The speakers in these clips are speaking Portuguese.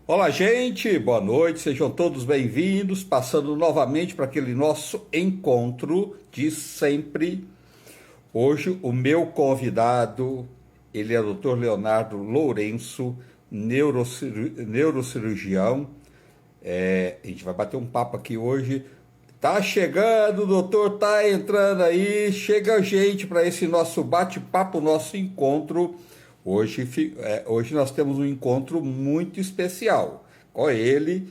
Olá, gente, boa noite, sejam todos bem-vindos. Passando novamente para aquele nosso encontro de sempre. Hoje, o meu convidado, ele é o Dr. Leonardo Lourenço, neurocirurgião. A gente vai bater um papo aqui hoje. Tá chegando, doutor, tá entrando aí. Chega gente para esse nosso bate-papo, nosso encontro. Hoje nós temos um encontro muito especial. Com ele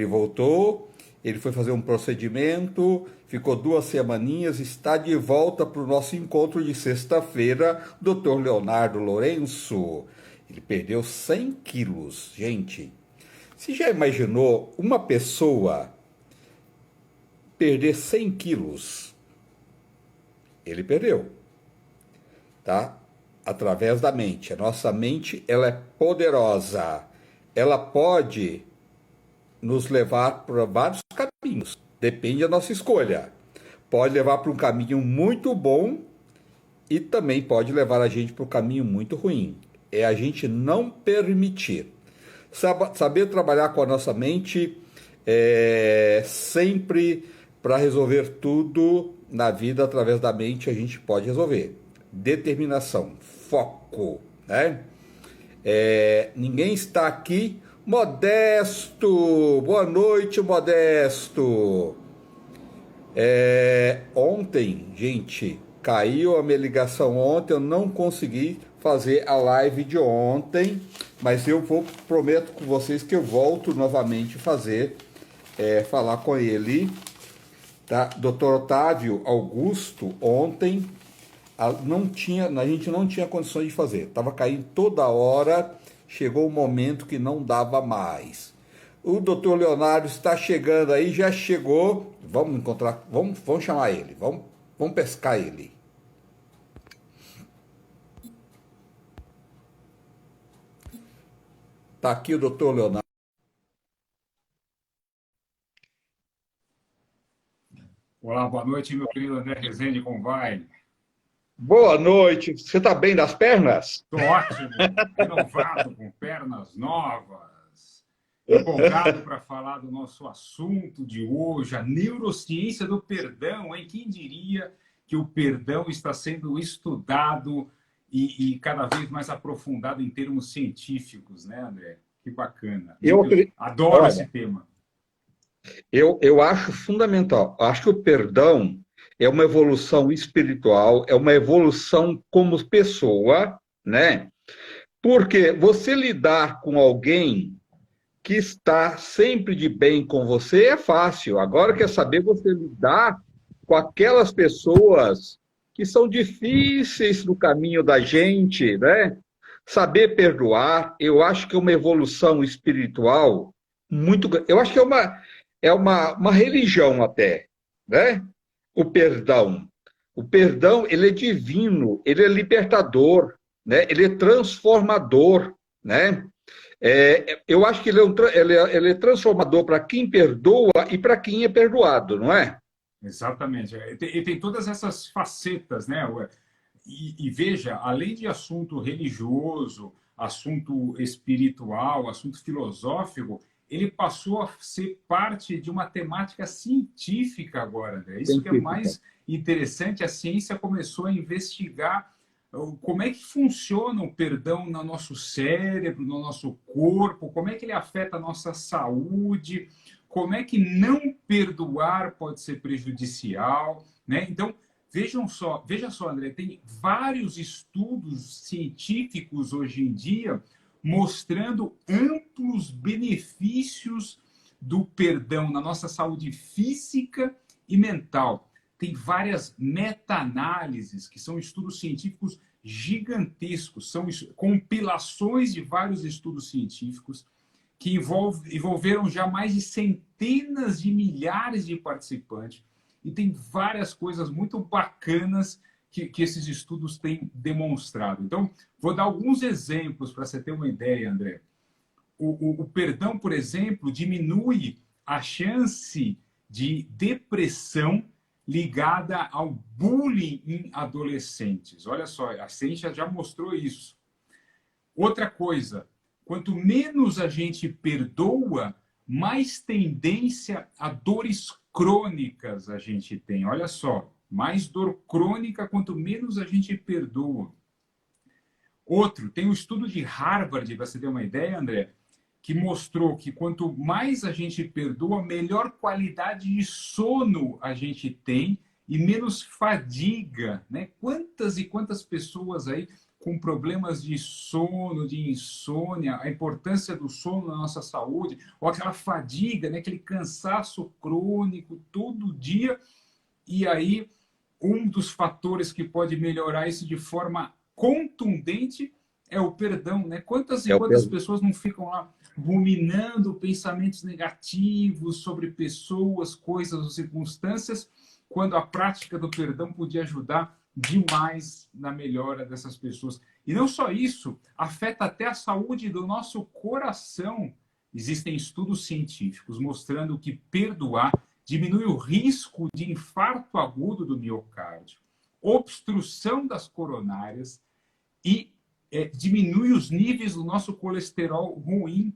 voltou, ele foi fazer um procedimento, ficou 2 semaninhas, está de volta para o nosso encontro de sexta-feira, doutor Leonardo Lourenço. Ele perdeu 100 quilos, gente. Você já imaginou uma pessoa perder 100 quilos? Ele perdeu, tá? Através da mente. A nossa mente, ela é poderosa. Ela pode nos levar para vários caminhos. Depende da nossa escolha. Pode levar para um caminho muito bom e também pode levar a gente para um caminho muito ruim. É a gente não permitir. Saber trabalhar com a nossa mente sempre para resolver tudo na vida através da mente a gente pode resolver. Determinação, foco, né? Ninguém está aqui. Modesto, boa noite, Modesto. Ontem, gente, caiu a minha ligação ontem, eu não consegui fazer a live de ontem, mas prometo com vocês que eu volto novamente falar com ele, tá? Dr. Otávio Augusto, ontem a gente não tinha condições de fazer, estava caindo toda hora, chegou um momento que não dava mais. O doutor Leonardo está chegando aí, já chegou. Vamos encontrar, vamos chamar ele, vamos pescar ele. Tá aqui o doutor Leonardo. Olá, boa noite, meu querido André Rezende, como vai? Boa noite, você está bem das pernas? Estou ótimo, renovado, com pernas novas, empolgado para falar do nosso assunto de hoje, a neurociência do perdão, hein? Quem diria que o perdão está sendo estudado e cada vez mais aprofundado em termos científicos, né, André? Que bacana. Eu Eu acredito, adoro esse olha, tema. eu acho fundamental. Acho que o perdão é uma evolução espiritual, é uma evolução como pessoa, né? Porque você lidar com alguém que está sempre de bem com você é fácil. Agora quer saber você lidar com aquelas pessoas que são difíceis no caminho da gente, né? Saber perdoar, eu acho que é uma evolução espiritual muito. Eu acho que é uma religião até, né? O perdão. O perdão, ele é divino, ele é libertador, né? Ele é transformador, né? Eu acho que ele é transformador para quem perdoa e para quem é perdoado, não é? Exatamente. E tem todas essas facetas, né? E veja, além de assunto religioso, assunto espiritual, assunto filosófico, ele passou a ser parte de uma temática científica agora, né? Isso que é Científica. mais interessante, a ciência começou a investigar como é que funciona o perdão no nosso cérebro, no nosso corpo, como é que ele afeta a nossa saúde, como é que não perdoar pode ser prejudicial, né? Então, veja só, André, tem vários estudos científicos hoje em dia mostrando amplos benefícios do perdão na nossa saúde física e mental. Tem várias meta-análises, que são estudos científicos gigantescos, são compilações de vários estudos científicos que envolveram já mais de centenas de milhares de participantes. E tem várias coisas muito bacanas que esses estudos têm demonstrado. Então, vou dar alguns exemplos para você ter uma ideia, André. O perdão, por exemplo, diminui a chance de depressão ligada ao bullying em adolescentes. Olha só, a ciência já mostrou isso. Outra coisa, quanto menos a gente perdoa, mais tendência a dores crônicas a gente tem. Olha só, mais dor crônica quanto menos a gente perdoa. Outro, tem um estudo de Harvard, para você ter uma ideia, André, que mostrou que quanto mais a gente perdoa, melhor qualidade de sono a gente tem e menos fadiga, né? Quantas e quantas pessoas aí com problemas de sono, de insônia, a importância do sono na nossa saúde, ou aquela fadiga, né? Aquele cansaço crônico todo dia. E aí, um dos fatores que pode melhorar isso de forma contundente é o perdão, né? Quantas e É o quantas perdão. pessoas não ficam lá ruminando pensamentos negativos sobre pessoas, coisas ou circunstâncias, quando a prática do perdão podia ajudar demais na melhora dessas pessoas. E não só isso, afeta até a saúde do nosso coração. Existem estudos científicos mostrando que perdoar diminui o risco de infarto agudo do miocárdio, obstrução das coronárias e diminui os níveis do nosso colesterol ruim.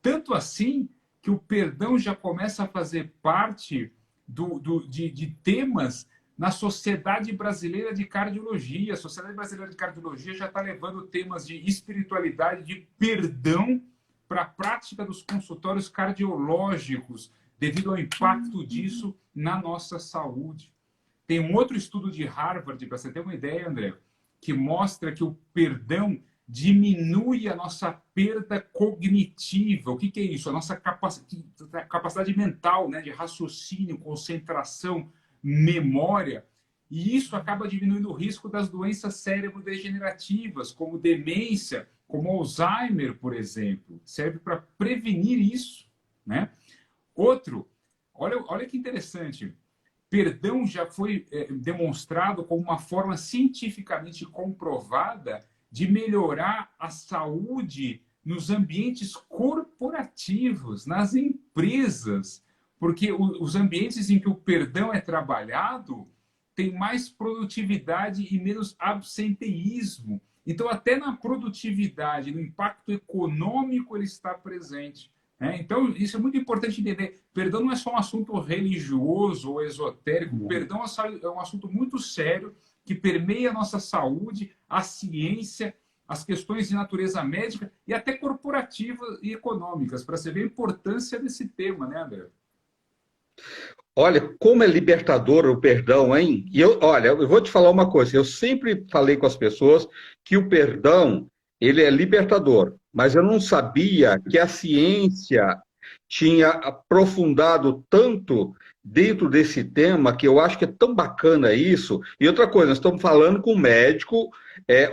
Tanto assim que o perdão já começa a fazer parte de temas na Sociedade Brasileira de Cardiologia. A Sociedade Brasileira de Cardiologia já está levando temas de espiritualidade, de perdão para a prática dos consultórios cardiológicos, devido ao impacto disso na nossa saúde. Tem um outro estudo de Harvard, para você ter uma ideia, André, que mostra que o perdão diminui a nossa perda cognitiva. O que é isso? A nossa capacidade mental, né, de raciocínio, concentração, memória. E isso acaba diminuindo o risco das doenças cérebro-degenerativas, como demência, como Alzheimer, por exemplo. Serve para prevenir isso, né? Outro, olha que interessante. Perdão já foi demonstrado como uma forma cientificamente comprovada de melhorar a saúde nos ambientes corporativos, nas empresas, porque os ambientes em que o perdão é trabalhado têm mais produtividade e menos absenteísmo. Então, até na produtividade, no impacto econômico, ele está presente. Então, isso é muito importante entender. Perdão não é só um assunto religioso ou esotérico. Perdão é um assunto muito sério que permeia a nossa saúde, a ciência, as questões de natureza médica e até corporativas e econômicas, para você ver a importância desse tema, né, André? Olha, como é libertador o perdão, hein? E olha, eu vou te falar uma coisa. Eu sempre falei com as pessoas que o perdão, ele é libertador, mas eu não sabia que a ciência tinha aprofundado tanto dentro desse tema, que eu acho que é tão bacana isso. E outra coisa, nós estamos falando com um médico,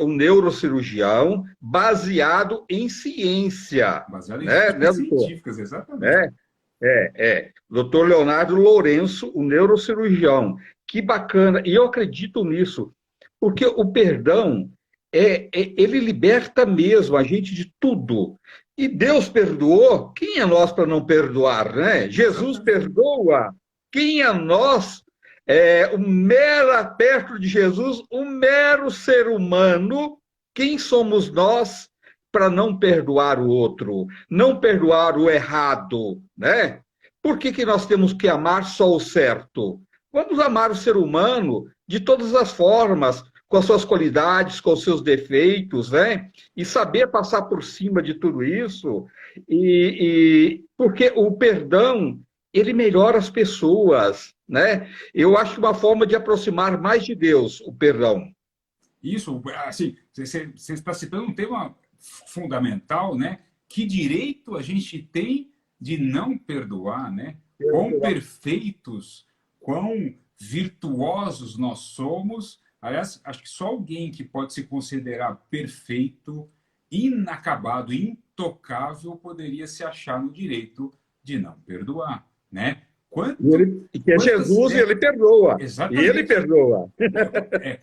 um neurocirurgião, baseado em ciência, Baseado em né, evidências doutor? científicas, exatamente. É, Dr. Leonardo Lourenço, o neurocirurgião. Que bacana. E eu acredito nisso, porque o perdão, ele liberta mesmo a gente de tudo. E Deus perdoou, quem é nós para não perdoar, né? Jesus Exatamente. perdoa, quem é nós? Perto de Jesus, um mero ser humano, quem somos nós para não perdoar o outro, não perdoar o errado, né? Por que nós temos que amar só o certo? Vamos amar o ser humano de todas as formas, com as suas qualidades, com os seus defeitos, né? E saber passar por cima de tudo isso, porque o perdão, ele melhora as pessoas, né? Eu acho uma forma de aproximar mais de Deus, o perdão. Isso, assim, você está citando um tema fundamental, né? Que direito a gente tem de não perdoar, né? Quão perfeitos, quão virtuosos nós somos. Aliás, acho que só alguém que pode se considerar perfeito, inacabado, intocável, poderia se achar no direito de não perdoar, né? Que é Quantas, Jesus e ele perdoa. E ele exatamente, perdoa.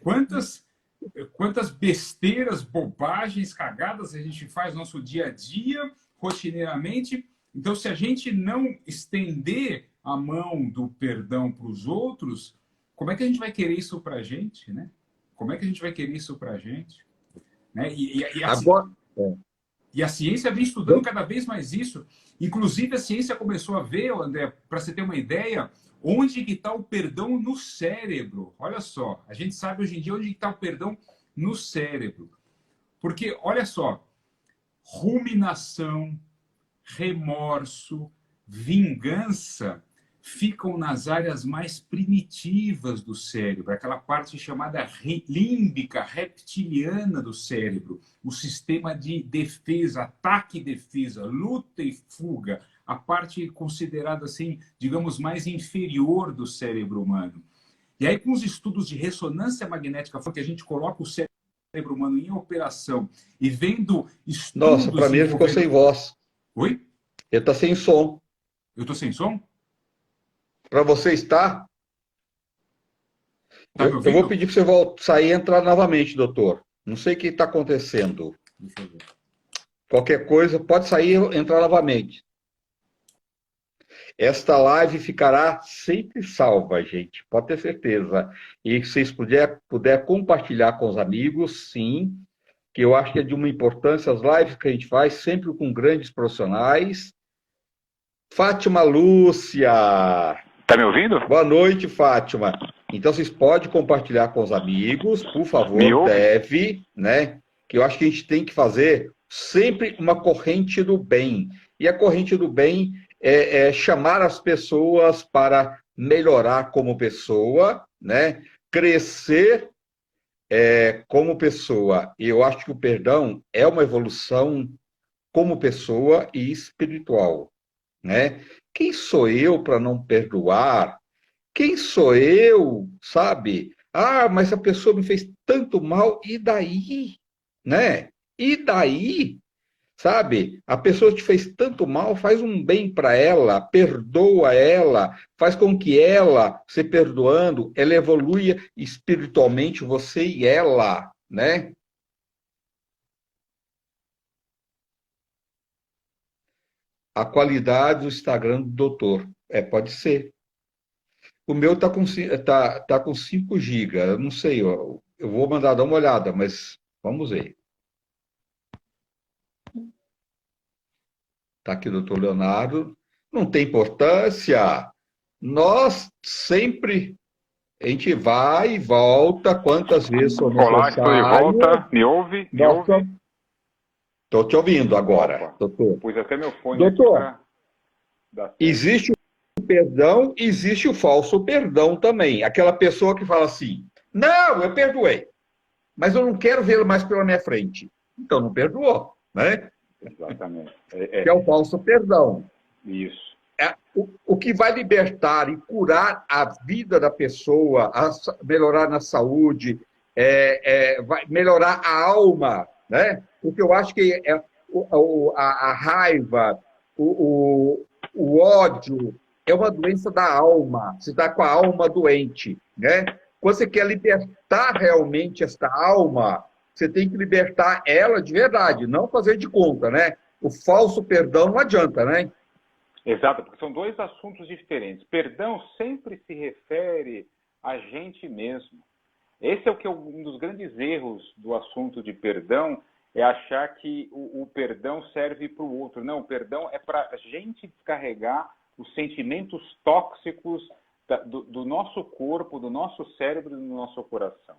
quantas besteiras, bobagens, cagadas a gente faz no nosso dia a dia, rotineiramente. Então, se a gente não estender a mão do perdão para os outros, como é que a gente vai querer isso para a gente, né? Como é que a gente vai querer isso para a gente? Né? E assim, Agora, E a ciência vem estudando cada vez mais isso. Inclusive, a ciência começou a ver, André, para você ter uma ideia, onde que está o perdão no cérebro. Olha só, a gente sabe hoje em dia onde está o perdão no cérebro. Porque, olha só, ruminação, remorso, vingança ficam nas áreas mais primitivas do cérebro, aquela parte chamada límbica, reptiliana do cérebro, o sistema de defesa, ataque e defesa, luta e fuga, a parte considerada assim, digamos, mais inferior do cérebro humano. E aí, com os estudos de ressonância magnética, que a gente coloca o cérebro humano em operação e vendo Nossa, para estudos mim ele ficou envolvendo. sem voz. Oi? Ele está sem som. Eu tô sem som? Para você está? Tá me Eu vou ouvindo? pedir para você sair e entrar novamente, doutor. Não sei o que está acontecendo. Deixa eu ver. Qualquer coisa, pode sair e entrar novamente. Esta live ficará sempre salva, gente. Pode ter certeza. E se vocês puder compartilhar com os amigos, sim, que eu acho que é de uma importância as lives que a gente faz, sempre com grandes profissionais. Fátima Lúcia. Tá me ouvindo? Boa noite, Fátima. Então, vocês podem compartilhar com os amigos, por Me favor, ouve? deve, né? Que eu acho que a gente tem que fazer sempre uma corrente do bem. E a corrente do bem é chamar as pessoas para melhorar como pessoa, né? Crescer como pessoa. E eu acho que o perdão é uma evolução como pessoa e espiritual, né? Quem sou eu para não perdoar? Quem sou eu, sabe? Ah, mas a pessoa me fez tanto mal, e daí? Né? E daí? Sabe? A pessoa te fez tanto mal, faz um bem para ela, perdoa ela, faz com que ela, se perdoando, ela evolua espiritualmente, você e ela, né? A qualidade do Instagram do doutor. Pode ser. O meu tá com 5 GB. Eu não sei, ó, eu vou mandar dar uma olhada, mas vamos ver. Tá aqui o doutor Leonardo. Não tem importância. Nós sempre, a gente vai e volta quantas vezes for Olá, estou de necessário. volta. Me ouve? Me ouve? Estou te ouvindo agora, Opa. doutor. Pus até meu fone Doutor, aqui para dar certo. existe o perdão, existe o falso perdão também. Aquela pessoa que fala assim, não, eu perdoei, mas eu não quero vê-lo mais pela minha frente. Então não perdoou, né? Exatamente. Que é o falso perdão. Isso. O que vai libertar e curar a vida da pessoa, melhorar na saúde, vai melhorar a alma, né? Porque eu acho que a raiva, o ódio é uma doença da alma. Você está com a alma doente, né? Quando você quer libertar realmente esta alma, você tem que libertar ela de verdade, não fazer de conta, né? O falso perdão não adianta, né? Exato, porque são dois assuntos diferentes. Perdão sempre se refere a gente mesmo. Esse é um dos grandes erros do assunto de perdão, é achar que o perdão serve para o outro. Não, o perdão é para a gente descarregar os sentimentos tóxicos do nosso corpo, do nosso cérebro e do nosso coração.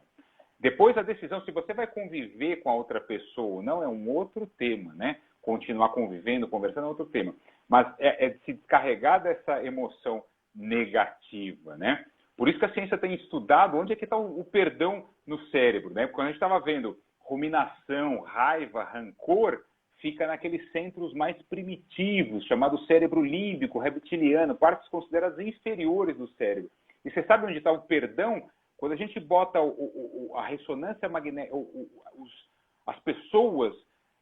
Depois a decisão, se você vai conviver com a outra pessoa ou não, é um outro tema, né? Continuar convivendo, conversando é outro tema. Mas é de se descarregar dessa emoção negativa, né? Por isso que a ciência tem estudado onde é que está o perdão no cérebro, né? Porque quando a gente estava vendo ruminação, raiva, rancor, fica naqueles centros mais primitivos, chamado cérebro límbico, reptiliano, partes consideradas inferiores do cérebro. E você sabe onde está o perdão? Quando a gente bota a ressonância magnética, as pessoas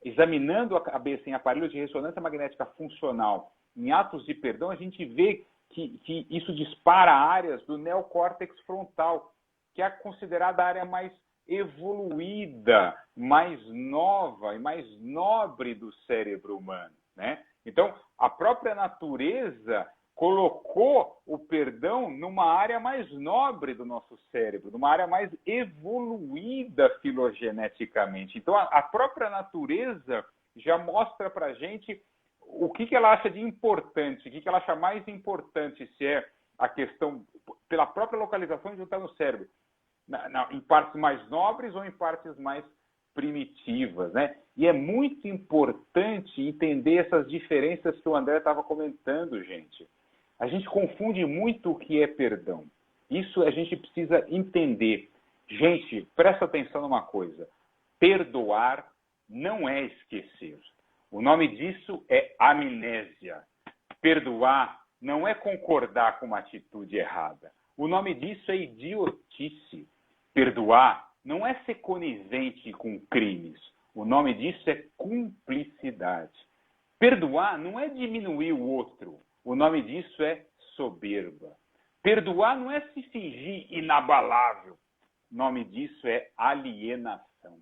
examinando a cabeça em aparelhos de ressonância magnética funcional, em atos de perdão, a gente vê que isso dispara áreas do neocórtex frontal, que é considerada a área mais evoluída, mais nova e mais nobre do cérebro humano, né? Então, a própria natureza colocou o perdão numa área mais nobre do nosso cérebro, numa área mais evoluída filogeneticamente. Então, a própria natureza já mostra para a gente o que ela acha de importante, o que ela acha mais importante, se é a questão, pela própria localização de onde está no cérebro, em partes mais nobres ou em partes mais primitivas, né? E é muito importante entender essas diferenças que o André estava comentando, gente. A gente confunde muito o que é perdão. Isso a gente precisa entender. Gente, presta atenção numa coisa. Perdoar não é esquecer. O nome disso é amnésia. Perdoar não é concordar com uma atitude errada. O nome disso é idiotice. Perdoar não é ser conivente com crimes. O nome disso é cumplicidade. Perdoar não é diminuir o outro. O nome disso é soberba. Perdoar não é se fingir inabalável. O nome disso é alienação.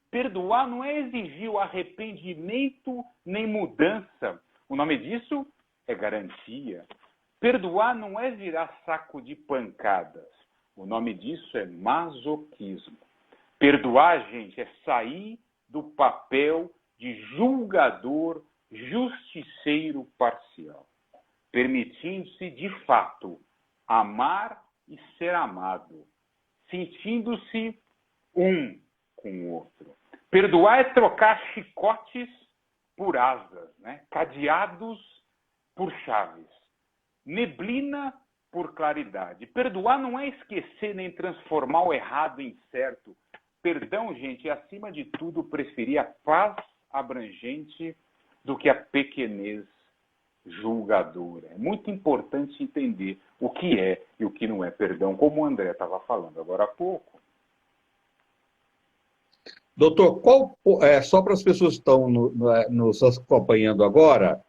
Perdoar não é exigir o arrependimento nem mudança. O nome disso é garantia. Perdoar não é virar saco de pancadas. O nome disso é masoquismo. Perdoar, gente, é sair do papel de julgador, justiceiro parcial, permitindo-se, de fato, amar e ser amado, sentindo-se um com o outro. Perdoar é trocar chicotes por asas, né? Cadeados por chaves, neblina por claridade. Perdoar não é esquecer nem transformar o errado em certo. Perdão, gente, é, acima de tudo, preferir a paz abrangente do que a pequenez julgadora. É muito importante entender o que é e o que não é perdão, como o André estava falando agora há pouco. Doutor, só para as pessoas que estão nos acompanhando agora,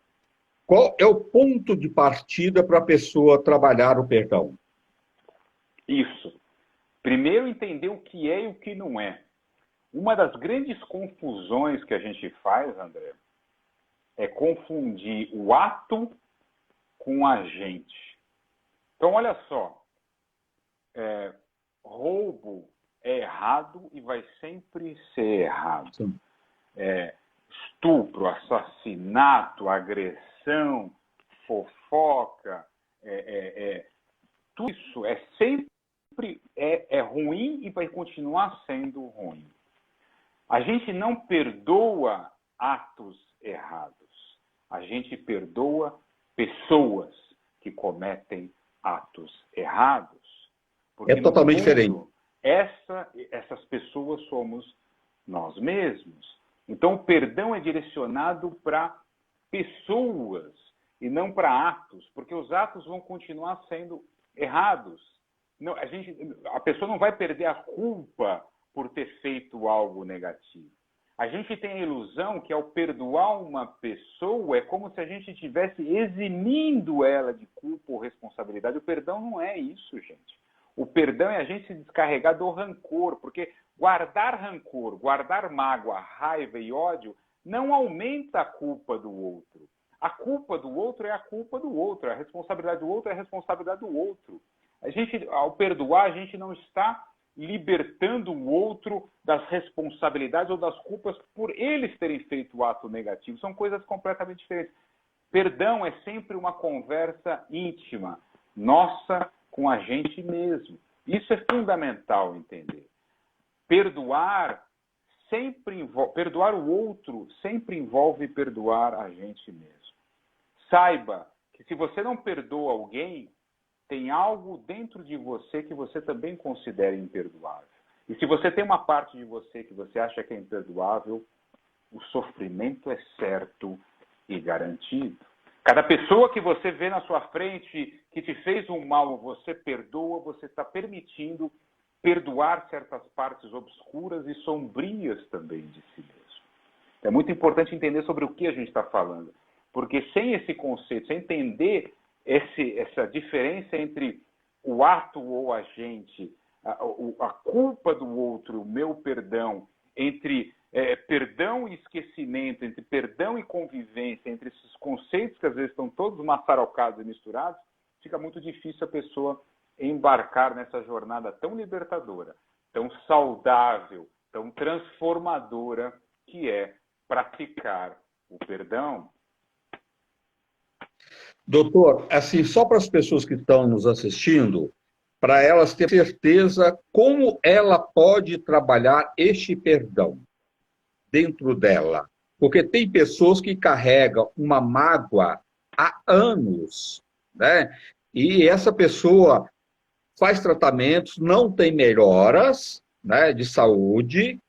qual é o ponto de partida para a pessoa trabalhar o perdão? Isso. Primeiro, entender o que é e o que não é. Uma das grandes confusões que a gente faz, André, é confundir o ato com o agente. Então, olha só. Roubo é errado e vai sempre ser errado. Estupro, assassinato, agressão, fofoca, tudo isso é sempre ruim e vai continuar sendo ruim. A gente não perdoa atos errados. A gente perdoa pessoas que cometem atos errados. Porque, é totalmente no fundo, diferente. Essas pessoas somos nós mesmos. Então, o perdão é direcionado para pessoas e não para atos, porque os atos vão continuar sendo errados. Não, a pessoa não vai perder a culpa por ter feito algo negativo. A gente tem a ilusão que, ao perdoar uma pessoa, é como se a gente estivesse eximindo ela de culpa ou responsabilidade. O perdão não é isso, gente. O perdão é a gente se descarregar do rancor, porque guardar rancor, guardar mágoa, raiva e ódio não aumenta a culpa do outro. A culpa do outro é a culpa do outro, a responsabilidade do outro é a responsabilidade do outro. Ao perdoar, a gente não está libertando o outro das responsabilidades ou das culpas por eles terem feito o ato negativo. São coisas completamente diferentes. Perdão é sempre uma conversa íntima, nossa com a gente mesmo. Isso é fundamental entender. Perdoar o outro sempre envolve perdoar a gente mesmo. Saiba que se você não perdoa alguém, tem algo dentro de você que você também considera imperdoável. E se você tem uma parte de você que você acha que é imperdoável, o sofrimento é certo e garantido. Cada pessoa que você vê na sua frente que te fez um mal, você perdoa, você está permitindo perdoar certas partes obscuras e sombrias também de si mesmo. É muito importante entender sobre o que a gente está falando, porque sem esse conceito, sem entender essa diferença entre o ato ou agente, a culpa do outro, o meu perdão, entre perdão e esquecimento, entre perdão e convivência, entre esses conceitos que às vezes estão todos maçarocados e misturados, fica muito difícil a pessoa embarcar nessa jornada tão libertadora, tão saudável, tão transformadora que é praticar o perdão. Doutor, assim, só para as pessoas que estão nos assistindo, para elas ter certeza como ela pode trabalhar este perdão dentro dela. Porque tem pessoas que carregam uma mágoa há anos, né? E essa pessoa faz tratamentos, não tem melhoras, né, de saúde,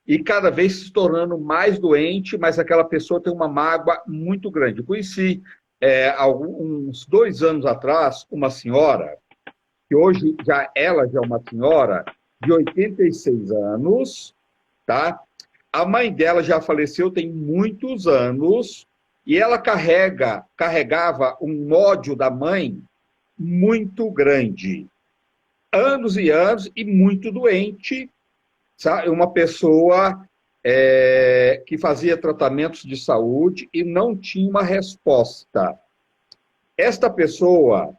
e cada vez se tornando mais doente, mas aquela pessoa tem uma mágoa muito grande. Eu conheci, uns 2 anos atrás, uma senhora, que hoje ela já é uma senhora de 86 anos, tá? A mãe dela já faleceu tem muitos anos, e ela carregava um ódio da mãe muito grande. Anos e anos, e muito doente, sabe? Uma pessoa que fazia tratamentos de saúde e não tinha uma resposta. Esta pessoa,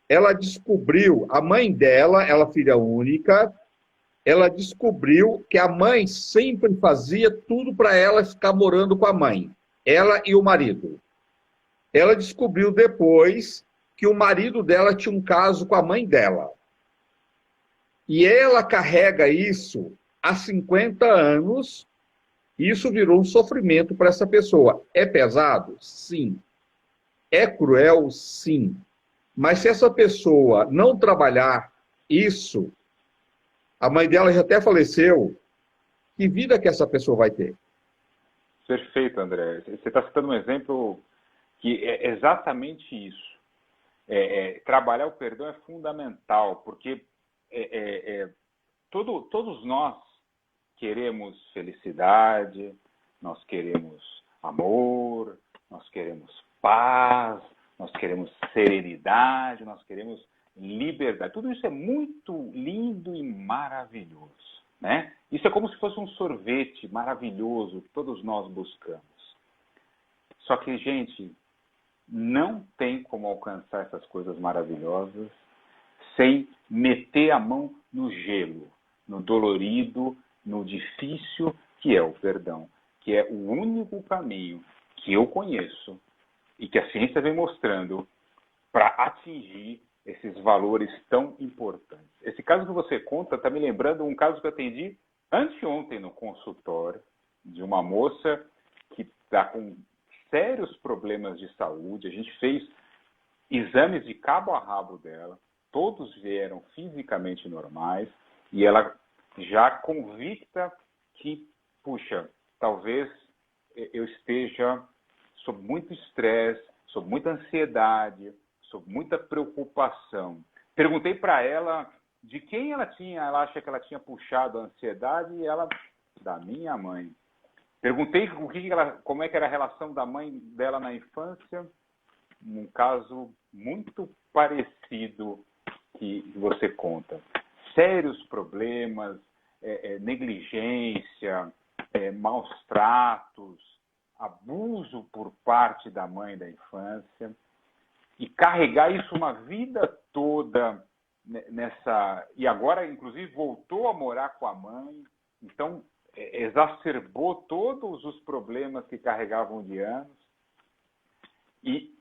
ela descobriu, a mãe dela, ela filha única, ela descobriu que a mãe sempre fazia tudo para ela ficar morando com a mãe, ela e o marido. Ela descobriu depois que o marido dela tinha um caso com a mãe dela. E ela carrega isso há 50 anos, e isso virou um sofrimento para essa pessoa. É pesado? Sim. É cruel? Sim. Mas se essa pessoa não trabalhar isso, a mãe dela já até faleceu, que vida que essa pessoa vai ter? Perfeito, André. Você está citando um exemplo que é exatamente isso. Trabalhar o perdão é fundamental, porque todos nós queremos felicidade, nós queremos amor, nós queremos paz, nós queremos serenidade, nós queremos liberdade. Tudo isso é muito lindo e maravilhoso, né? Isso é como se fosse um sorvete maravilhoso que todos nós buscamos. Só que, gente, não tem como alcançar essas coisas maravilhosas sem meter a mão no gelo, no dolorido, no difícil, que é o perdão, que é o único caminho que eu conheço e que a ciência vem mostrando para atingir esses valores tão importantes. Esse caso que você conta está me lembrando um caso que eu atendi anteontem no consultório, de uma moça que está com sérios problemas de saúde. A gente fez exames de cabo a rabo dela, todos vieram fisicamente normais, e ela já convicta que, puxa, talvez eu esteja sob muito estresse, sob muita ansiedade, sob muita preocupação. Perguntei para ela de quem ela acha que ela tinha puxado a ansiedade, e ela, da minha mãe. Perguntei como é que era a relação da mãe dela na infância, um caso muito parecido que você conta. Sérios problemas, negligência, maus tratos, abuso por parte da mãe da infância, e carregar isso uma vida toda nessa... E agora, inclusive, voltou a morar com a mãe, então exacerbou todos os problemas que carregavam de anos. E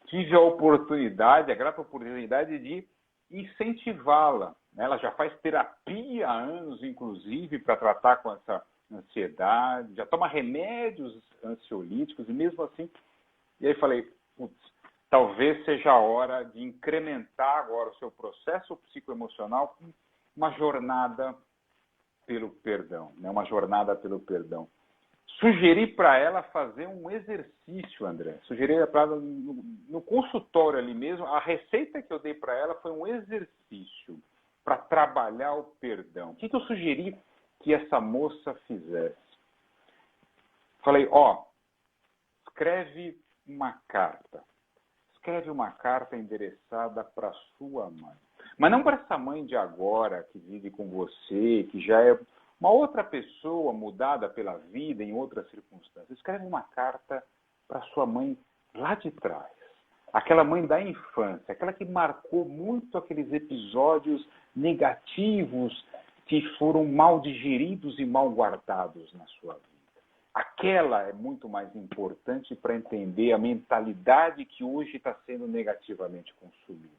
tive a oportunidade, a grata oportunidade de incentivá-la. Ela já faz terapia há anos, inclusive, para tratar com essa ansiedade, já toma remédios ansiolíticos, e mesmo assim... E aí falei, putz, talvez seja a hora de incrementar agora o seu processo psicoemocional com uma jornada pelo perdão, né? Uma jornada pelo perdão. Sugeri para ela fazer um exercício, André. Sugeri para ela, no consultório ali mesmo, a receita que eu dei para ela foi um exercício para trabalhar o perdão. O que eu sugeri que essa moça fizesse? Falei, escreve uma carta. Escreve uma carta endereçada para sua mãe. Mas não para essa mãe de agora, que vive com você, que já é uma outra pessoa mudada pela vida em outras circunstâncias. Escreve uma carta para sua mãe lá de trás. Aquela mãe da infância, aquela que marcou muito aqueles episódios negativos que foram mal digeridos e mal guardados na sua vida. aquela é muito mais importante para entender a mentalidade que hoje está sendo negativamente consumida.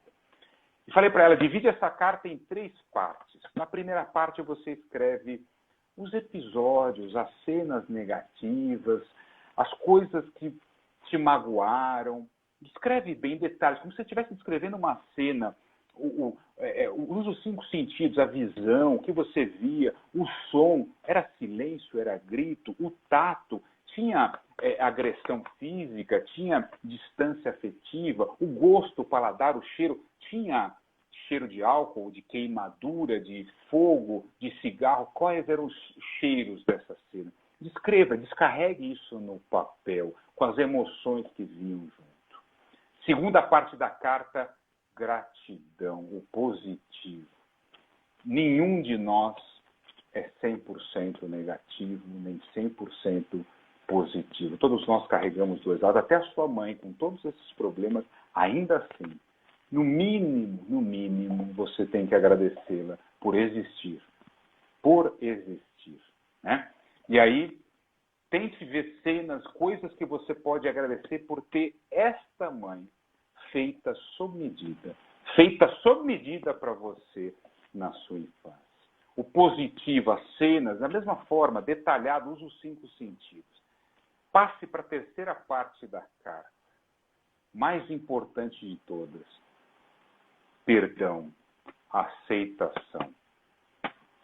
E falei para ela, divide essa carta em 3 partes. Na primeira parte você escreve os episódios, as cenas negativas, as coisas que te magoaram. Descreve bem detalhes, como se você estivesse descrevendo uma cena. Usa os 5 sentidos, a visão, o que você via, o som, era silêncio, era grito, o tato, tinha agressão física, tinha distância afetiva, o gosto, o paladar, o cheiro, tinha cheiro de álcool, de queimadura, de fogo, de cigarro. Quais eram os cheiros dessa cena? Descreva, descarregue isso no papel, com as emoções que vinham junto. Segunda parte da carta, gratidão, o positivo. Nenhum de nós é 100% negativo, nem 100% positivo. Todos nós carregamos 2 lados, até a sua mãe, com todos esses problemas, ainda assim, no mínimo, você tem que agradecê-la por existir. Por existir. Né? E aí, tente ver cenas, coisas que você pode agradecer por ter esta mãe feita sob medida para você na sua infância. O positivo, as cenas, da mesma forma, detalhado, usa os 5 sentidos. Passe para a terceira parte da carta, mais importante de todas. Perdão, aceitação.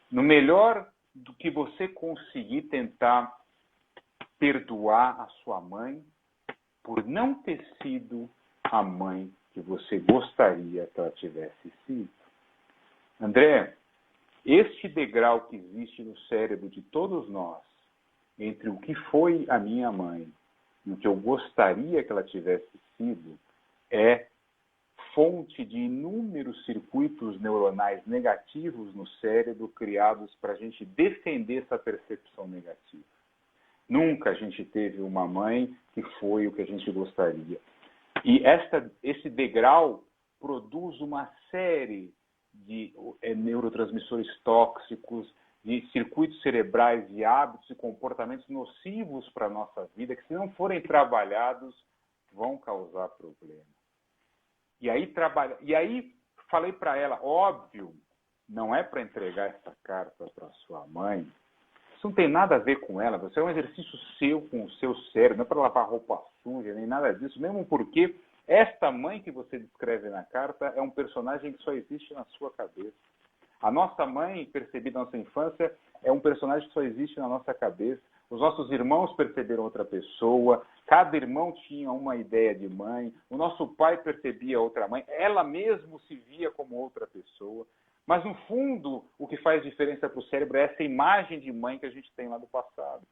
No melhor do que você conseguir tentar perdoar a sua mãe por não ter sido a mãe que você gostaria que ela tivesse sido. André, este degrau que existe no cérebro de todos nós, entre o que foi a minha mãe e o que eu gostaria que ela tivesse sido, é fonte de inúmeros circuitos neuronais negativos no cérebro criados para a gente defender essa percepção negativa. Nunca a gente teve uma mãe que foi o que a gente gostaria. E esse degrau produz uma série de neurotransmissores tóxicos, de circuitos cerebrais e hábitos e comportamentos nocivos para a nossa vida, que se não forem trabalhados, vão causar problema. E aí falei para ela, óbvio, não é para entregar essa carta para sua mãe. Isso não tem nada a ver com ela. Você é um exercício seu, com o seu cérebro. Não é para lavar roupa suja, nem nada disso. Mesmo porque esta mãe que você descreve na carta é um personagem que só existe na sua cabeça. A nossa mãe, percebida na nossa infância, é um personagem que só existe na nossa cabeça. Os nossos irmãos perceberam outra pessoa. Cada irmão tinha uma ideia de mãe. O nosso pai percebia outra mãe. Ela mesmo se via como outra pessoa. Mas, no fundo, o que faz diferença para o cérebro é essa imagem de mãe que a gente tem lá do passado.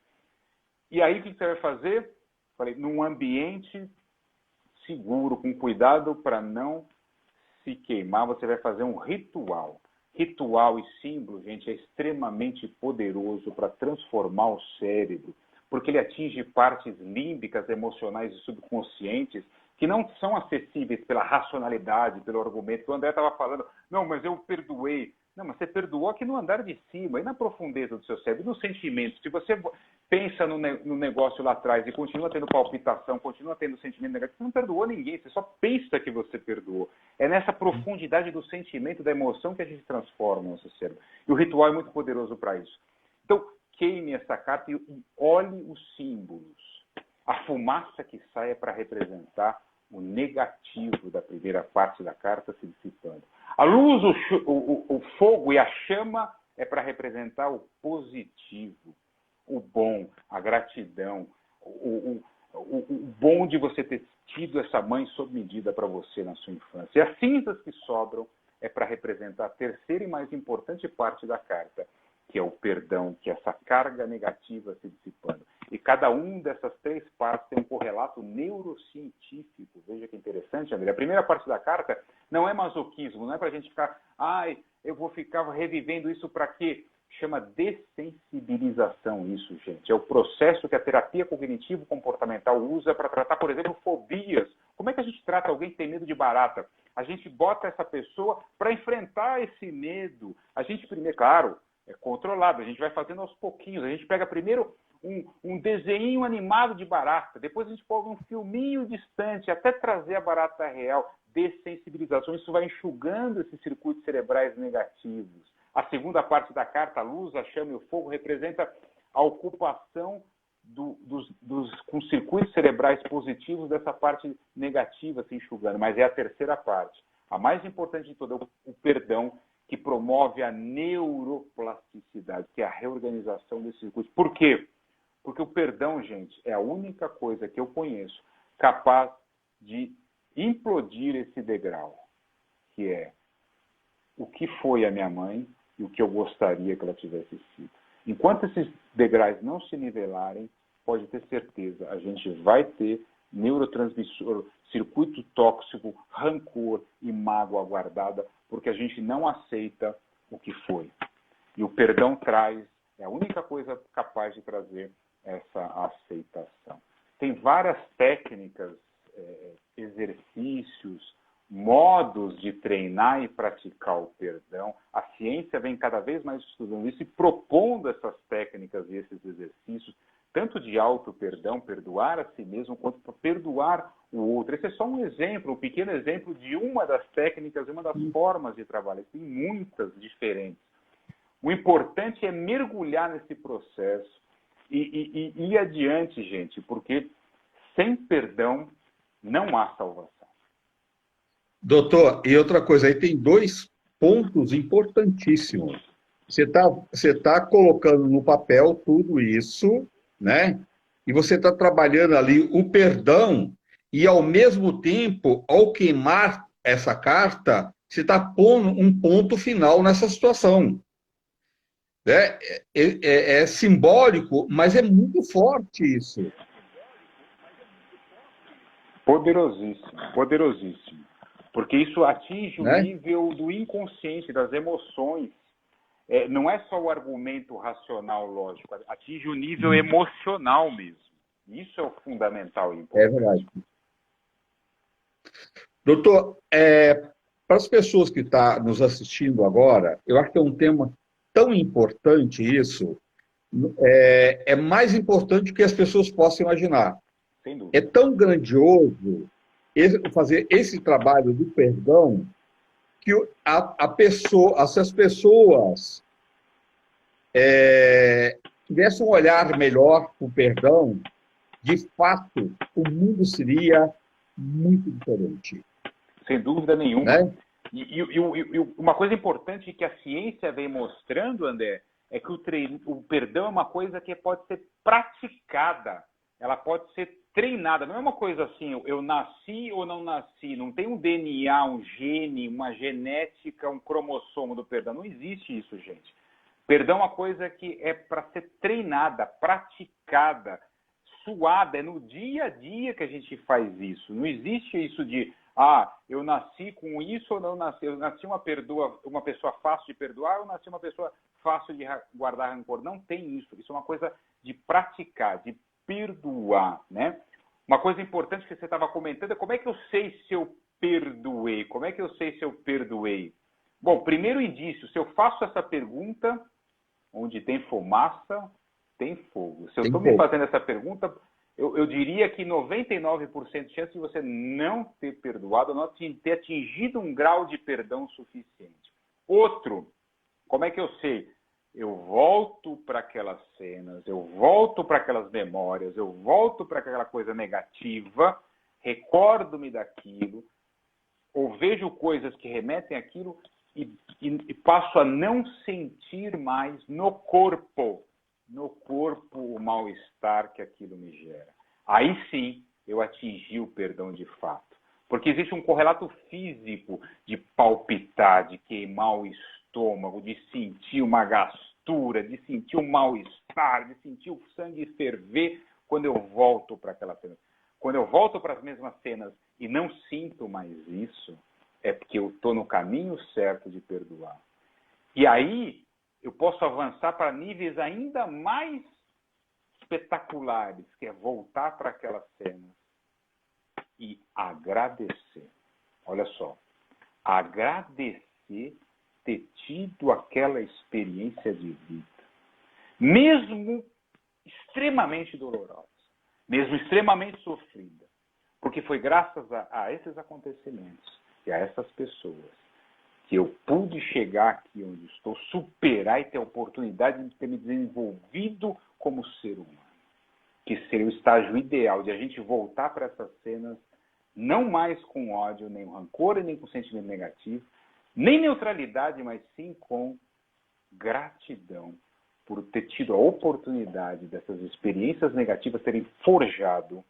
E aí, o que você vai fazer? Falei, num ambiente seguro, com cuidado para não se queimar, você vai fazer um ritual. Ritual e símbolo, gente, é extremamente poderoso para transformar o cérebro, porque ele atinge partes límbicas, emocionais e subconscientes que não são acessíveis pela racionalidade, pelo argumento. O André estava falando, não, mas eu perdoei. Não, mas você perdoou aqui no andar de cima, e na profundeza do seu cérebro, nos sentimentos. Se você pensa no negócio lá atrás e continua tendo palpitação, continua tendo sentimento negativo, você não perdoou ninguém, você só pensa que você perdoou. É nessa profundidade do sentimento, da emoção que a gente transforma o nosso cérebro. E o ritual é muito poderoso para isso. Então, queime essa carta e olhe os símbolos. A fumaça que sai é para representar o negativo da primeira parte da carta se dissipando. A luz, o fogo e a chama é para representar o positivo, o bom, a gratidão, o bom de você ter tido essa mãe sob medida para você na sua infância. E as cinzas que sobram é para representar a terceira e mais importante parte da carta, que é o perdão, que é essa carga negativa se dissipando. E cada um dessas 3 partes tem um correlato neurocientífico. Veja que interessante, André. A primeira parte da carta não é masoquismo, não é para a gente ficar, eu vou ficar revivendo isso para quê? Chama dessensibilização isso, gente. É o processo que a terapia cognitivo-comportamental usa para tratar, por exemplo, fobias. Como é que a gente trata alguém que tem medo de barata? A gente bota essa pessoa para enfrentar esse medo. A gente primeiro, claro, é controlado. A gente vai fazendo aos pouquinhos. A gente pega primeiro um desenho animado de barata, depois a gente põe um filminho distante, até trazer a barata real, dessensibilização, isso vai enxugando esses circuitos cerebrais negativos. A segunda parte da carta, a luz, a chama e o fogo, representa a ocupação com circuitos cerebrais positivos dessa parte negativa se enxugando, mas é a terceira parte. A mais importante de toda é o perdão, que promove a neuroplasticidade, que é a reorganização desses circuitos. Por quê? Porque o perdão, gente, é a única coisa que eu conheço capaz de implodir esse degrau, que é o que foi a minha mãe e o que eu gostaria que ela tivesse sido. Enquanto esses degraus não se nivelarem, pode ter certeza, a gente vai ter neurotransmissor, circuito tóxico, rancor e mágoa guardada, porque a gente não aceita o que foi. E o perdão traz, é a única coisa capaz de trazer essa aceitação. Tem várias técnicas, exercícios, modos de treinar e praticar o perdão. A ciência vem cada vez mais estudando isso e propondo essas técnicas e esses exercícios, tanto de auto-perdão, perdoar a si mesmo, quanto para perdoar o outro. Esse é só um exemplo, um pequeno exemplo de uma das técnicas, uma das formas de trabalho. Tem muitas diferentes. O importante é mergulhar nesse processo e ir adiante, gente, porque sem perdão não há salvação. Doutor, e outra coisa, aí tem dois pontos importantíssimos. Você tá colocando no papel tudo isso, né? E você está trabalhando ali o perdão, e ao mesmo tempo, ao queimar essa carta, você está pondo um ponto final nessa situação. Né? É simbólico, mas é muito forte isso. Poderosíssimo, poderosíssimo. Porque isso atinge o Né? nível do inconsciente, das emoções. Não é só o argumento racional, lógico, atinge o nível emocional mesmo. Isso é o fundamental e importante. É verdade. Doutor, para as pessoas que estão nos assistindo agora, eu acho que é um tema tão importante isso, é mais importante do que as pessoas possam imaginar. Sem dúvida. É tão grandioso fazer esse trabalho do perdão que se as pessoas tivessem um olhar melhor para o perdão, de fato, o mundo seria muito diferente. Sem dúvida nenhuma. Né? E uma coisa importante que a ciência vem mostrando, André, é que o perdão é uma coisa que pode ser praticada, ela pode ser treinada. Não é uma coisa assim, eu nasci ou não nasci, não tem um DNA, um gene, uma genética, um cromossomo do perdão. Não existe isso, gente. Perdão é uma coisa que é para ser treinada, praticada, suada. É no dia a dia que a gente faz isso. Não existe isso de, eu nasci com isso ou não nasci. Eu nasci uma pessoa fácil de perdoar ou nasci uma pessoa fácil de guardar rancor. Não tem isso. Isso é uma coisa de praticar, de perdoar, né? Uma coisa importante que você estava comentando é como é que eu sei se eu perdoei? Como é que eu sei se eu perdoei? Bom, primeiro indício, se eu faço essa pergunta, onde tem fumaça, tem fogo. Se eu estou me fazendo essa pergunta, eu diria que 99% de chance de você não ter perdoado, não ter atingido um grau de perdão suficiente. Outro, como é que eu sei? Eu volto para aquelas cenas, eu volto para aquelas memórias, eu volto para aquela coisa negativa, recordo-me daquilo, ou vejo coisas que remetem àquilo e passo a não sentir mais no corpo o mal-estar que aquilo me gera. Aí sim eu atingi o perdão de fato. Porque existe um correlato físico de palpitar, de queimar o estômago, de sentir uma gastura, de sentir um mal-estar, de sentir o sangue ferver quando eu volto para aquela cena. Quando eu volto para as mesmas cenas e não sinto mais isso, é porque eu estou no caminho certo de perdoar. E aí eu posso avançar para níveis ainda mais espetaculares, que é voltar para aquela cena e agradecer. Olha só, agradecer ter tido aquela experiência de vida. Mesmo extremamente dolorosa, mesmo extremamente sofrida, porque foi graças a esses acontecimentos e a essas pessoas que eu pude chegar aqui onde estou, superar e ter a oportunidade de ter me desenvolvido como ser humano. Que seria o estágio ideal de a gente voltar para essas cenas, não mais com ódio, nem rancor, nem com sentimento negativo, nem neutralidade, mas sim com gratidão por ter tido a oportunidade dessas experiências negativas terem forjado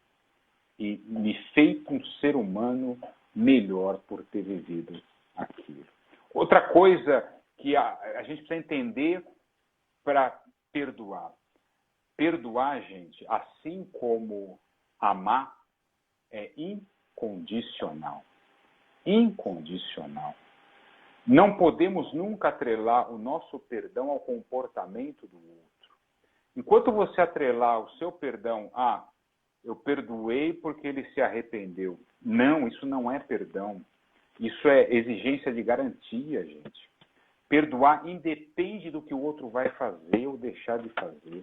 e me feito um ser humano melhor por ter vivido aquilo. Outra coisa que a gente precisa entender para perdoar. Perdoar, gente, assim como amar, é incondicional. Incondicional. Não podemos nunca atrelar o nosso perdão ao comportamento do outro. Enquanto você atrelar o seu perdão a eu perdoei porque ele se arrependeu. Não, isso não é perdão. Isso é exigência de garantia, gente. Perdoar independe do que o outro vai fazer ou deixar de fazer.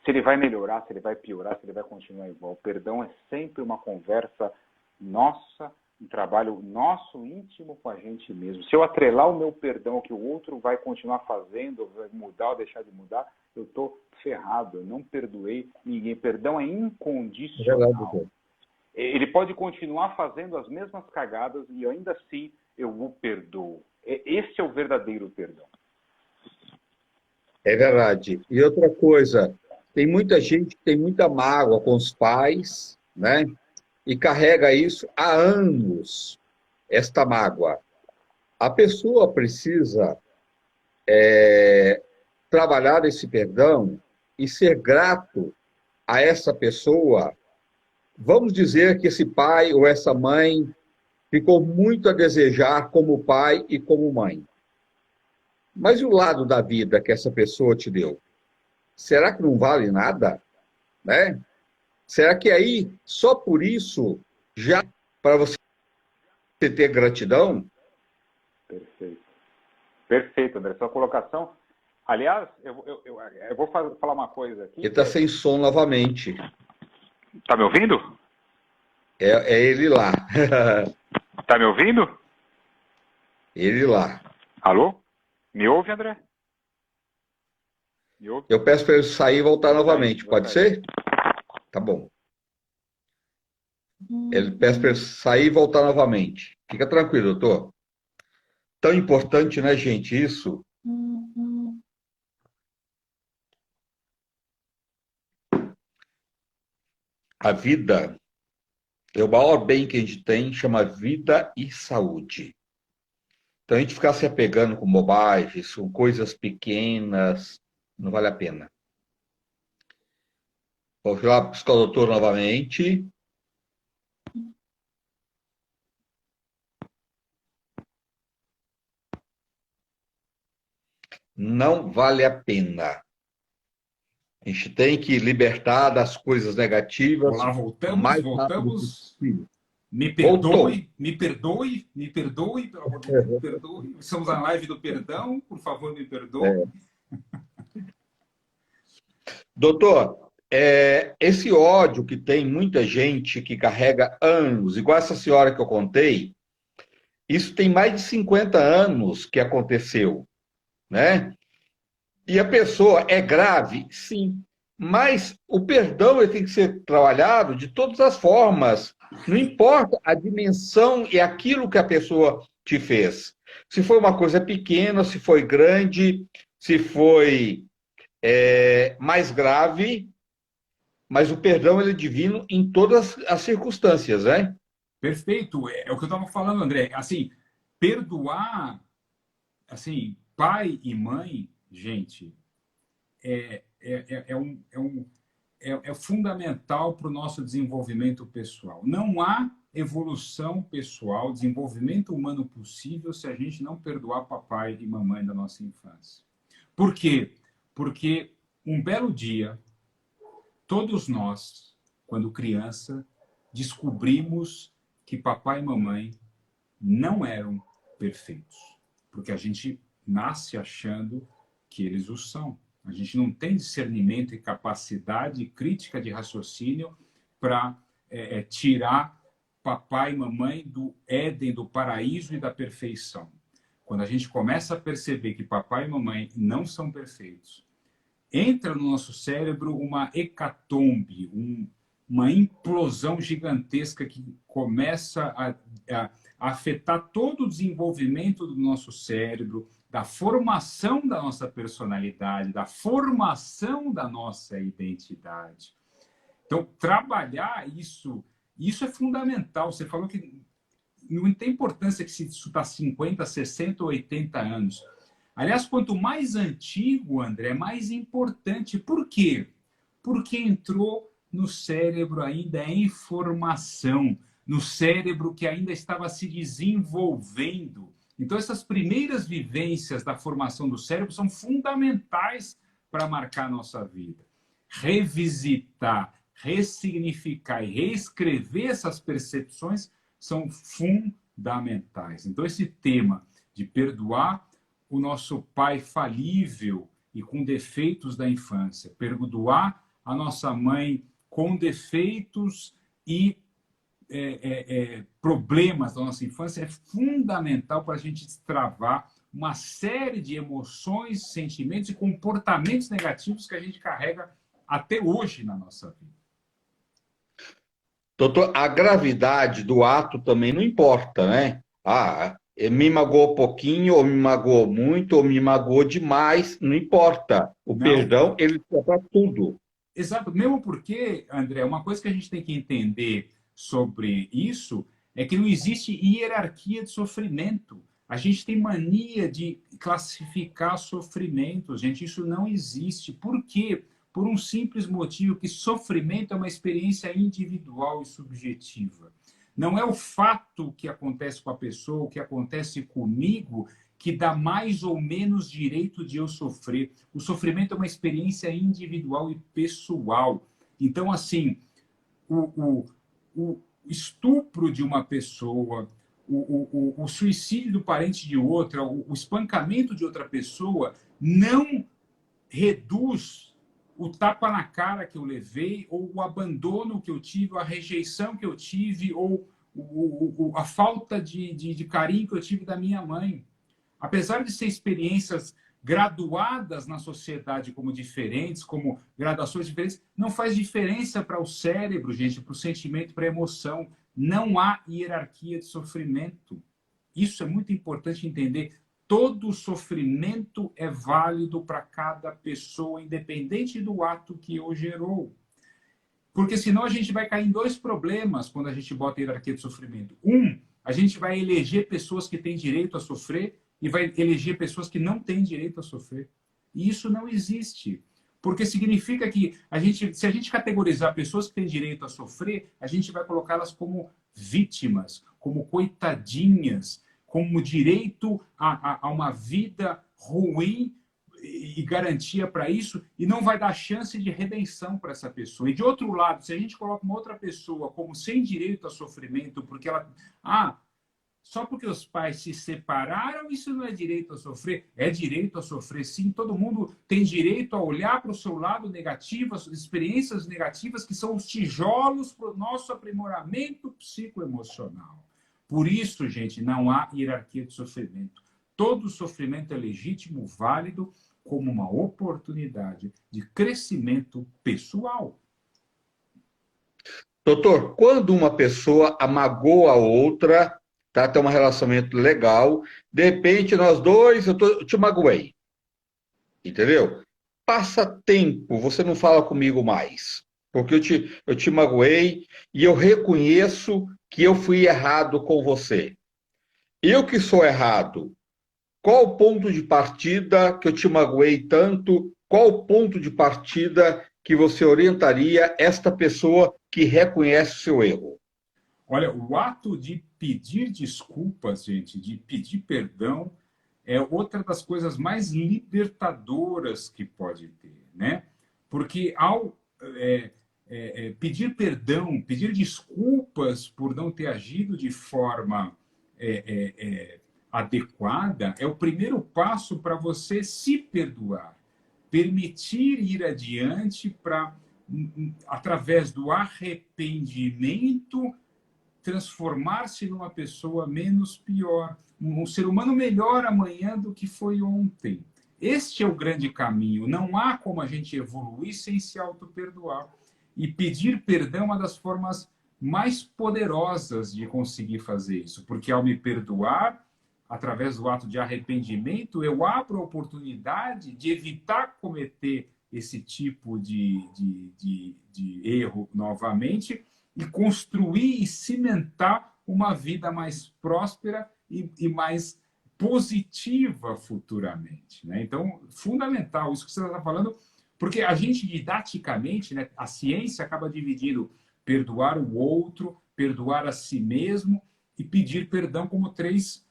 Se ele vai melhorar, se ele vai piorar, se ele vai continuar igual. O perdão é sempre uma conversa nossa, um trabalho nosso íntimo com a gente mesmo. Se eu atrelar o meu perdão ao que o outro vai continuar fazendo, vai mudar ou deixar de mudar, eu estou ferrado. Eu não perdoei ninguém. Perdão é incondicional. Ele pode continuar fazendo as mesmas cagadas e ainda assim eu o perdoo. Esse é o verdadeiro perdão. É verdade. E outra coisa, tem muita gente que tem muita mágoa com os pais, né? E carrega isso há anos, esta mágoa. A pessoa precisa trabalhar esse perdão e ser grato a essa pessoa. Vamos dizer que esse pai ou essa mãe ficou muito a desejar como pai e como mãe. Mas e o lado da vida que essa pessoa te deu? Será que não vale nada? Né? Será que aí, só por isso, já para você ter gratidão? Perfeito. Perfeito, André. Sua colocação... Aliás, eu vou falar uma coisa aqui. Ele está sem som novamente. Tá me ouvindo? É ele lá. Tá me ouvindo? Ele lá. Alô? Me ouve, André? Me ouve? Eu peço para ele sair e voltar novamente. Pode ser? Tá bom. Ele peço para ele sair e voltar novamente. Fica tranquilo, doutor. Tão importante, né, gente, isso? A vida é o maior bem que a gente tem, chama vida e saúde. Então, a gente ficar se apegando com bobagens, com coisas pequenas, não vale a pena. Vou lá buscar o doutor novamente. Não vale a pena. A gente tem que libertar das coisas negativas. Olá, voltamos. Me perdoe, pelo amor de Deus, me perdoe. Estamos na live do perdão, por favor, me perdoe. Doutor, esse ódio que tem muita gente que carrega anos, igual essa senhora que eu contei, isso tem mais de 50 anos que aconteceu, né? E a pessoa é grave? Sim. Mas o perdão ele tem que ser trabalhado de todas as formas. Não importa a dimensão e aquilo que a pessoa te fez. Se foi uma coisa pequena, se foi grande, se foi mais grave, mas o perdão ele é divino em todas as circunstâncias, né? Perfeito. É o que eu estava falando, André. Assim, perdoar, assim, pai e mãe, gente, é fundamental para o nosso desenvolvimento pessoal. Não há evolução pessoal, desenvolvimento humano possível se a gente não perdoar papai e mamãe da nossa infância. Por quê? Porque um belo dia, todos nós, quando criança, descobrimos que papai e mamãe não eram perfeitos. Porque a gente nasce achando que eles o são. A gente não tem discernimento e capacidade crítica de raciocínio para tirar papai e mamãe do Éden, do paraíso e da perfeição. Quando a gente começa a perceber que papai e mamãe não são perfeitos, entra no nosso cérebro uma hecatombe, uma implosão gigantesca que começa a afetar todo o desenvolvimento do nosso cérebro, da formação da nossa personalidade, da formação da nossa identidade. Então, trabalhar isso é fundamental. Você falou que não tem importância que se isso está 50, 60 ou 80 anos. Aliás, quanto mais antigo, André, mais importante. Por quê? Porque entrou no cérebro ainda em formação, no cérebro que ainda estava se desenvolvendo. Então, essas primeiras vivências da formação do cérebro são fundamentais para marcar a nossa vida. Revisitar, ressignificar e reescrever essas percepções são fundamentais. Então, esse tema de perdoar o nosso pai falível e com defeitos da infância, perdoar a nossa mãe com defeitos e problemas da nossa infância é fundamental para a gente destravar uma série de emoções, sentimentos e comportamentos negativos que a gente carrega até hoje na nossa vida. Doutor, a gravidade do ato também não importa, né? Me magoou pouquinho, ou me magoou muito, ou me magoou demais, não importa. O perdão, ele trata tudo. Exato. Mesmo porque, André, uma coisa que a gente tem que entender sobre isso é que não existe hierarquia de sofrimento. A gente tem mania de classificar sofrimentos, gente, isso não existe. Por quê? Por um simples motivo, que sofrimento é uma experiência individual e subjetiva. Não é o fato que acontece com a pessoa, o que acontece comigo, que dá mais ou menos direito de eu sofrer. O sofrimento é uma experiência individual e pessoal. Então, assim, o estupro de uma pessoa, o suicídio do parente de outra, o espancamento de outra pessoa, não reduz o tapa na cara que eu levei, ou o abandono que eu tive, ou a rejeição que eu tive, ou a falta de carinho que eu tive da minha mãe. Apesar de ser experiências graduadas na sociedade como diferentes, como gradações diferentes, não faz diferença para o cérebro, gente, para o sentimento, para a emoção. Não há hierarquia de sofrimento. Isso é muito importante entender. Todo sofrimento é válido para cada pessoa, independente do ato que o gerou. Porque senão a gente vai cair em dois problemas quando a gente bota a hierarquia de sofrimento. A gente vai eleger pessoas que têm direito a sofrer e vai eleger pessoas que não têm direito a sofrer. E isso não existe. Porque significa que se a gente categorizar pessoas que têm direito a sofrer, a gente vai colocá-las como vítimas, como coitadinhas, como direito a uma vida ruim e garantia para isso, e não vai dar chance de redenção para essa pessoa. E de outro lado, se a gente coloca uma outra pessoa como sem direito a sofrimento, porque ela... só porque os pais se separaram, isso não é direito a sofrer? É direito a sofrer, sim. Todo mundo tem direito a olhar para o seu lado negativo, as experiências negativas, que são os tijolos para o nosso aprimoramento psicoemocional. Por isso, gente, não há hierarquia de sofrimento. Todo sofrimento é legítimo, válido, como uma oportunidade de crescimento pessoal. Doutor, quando uma pessoa amagoa a outra, tá, tem um relacionamento legal, de repente nós dois, eu te magoei, entendeu? Passa tempo, você não fala comigo mais, porque eu te magoei e eu reconheço que eu fui errado com você. Eu que sou errado, qual o ponto de partida que eu te magoei tanto? Qual o ponto de partida que você orientaria esta pessoa que reconhece o seu erro? Olha, o ato de pedir desculpas, gente, de pedir perdão, é outra das coisas mais libertadoras que pode ter, né? Porque ao pedir perdão, pedir desculpas por não ter agido de forma adequada, é o primeiro passo para você se perdoar. permitir ir adiante para, através do arrependimento, transformar-se numa pessoa menos pior, um ser humano melhor amanhã do que foi ontem. Este é o grande caminho. Não há como a gente evoluir sem se auto-perdoar. E pedir perdão é uma das formas mais poderosas de conseguir fazer isso, porque ao me perdoar, através do ato de arrependimento, eu abro a oportunidade de evitar cometer esse tipo de erro novamente e construir e cimentar uma vida mais próspera e mais positiva futuramente, né? Então, fundamental isso que você está falando, porque a gente didaticamente, né, a ciência acaba dividindo perdoar o outro, perdoar a si mesmo e pedir perdão como três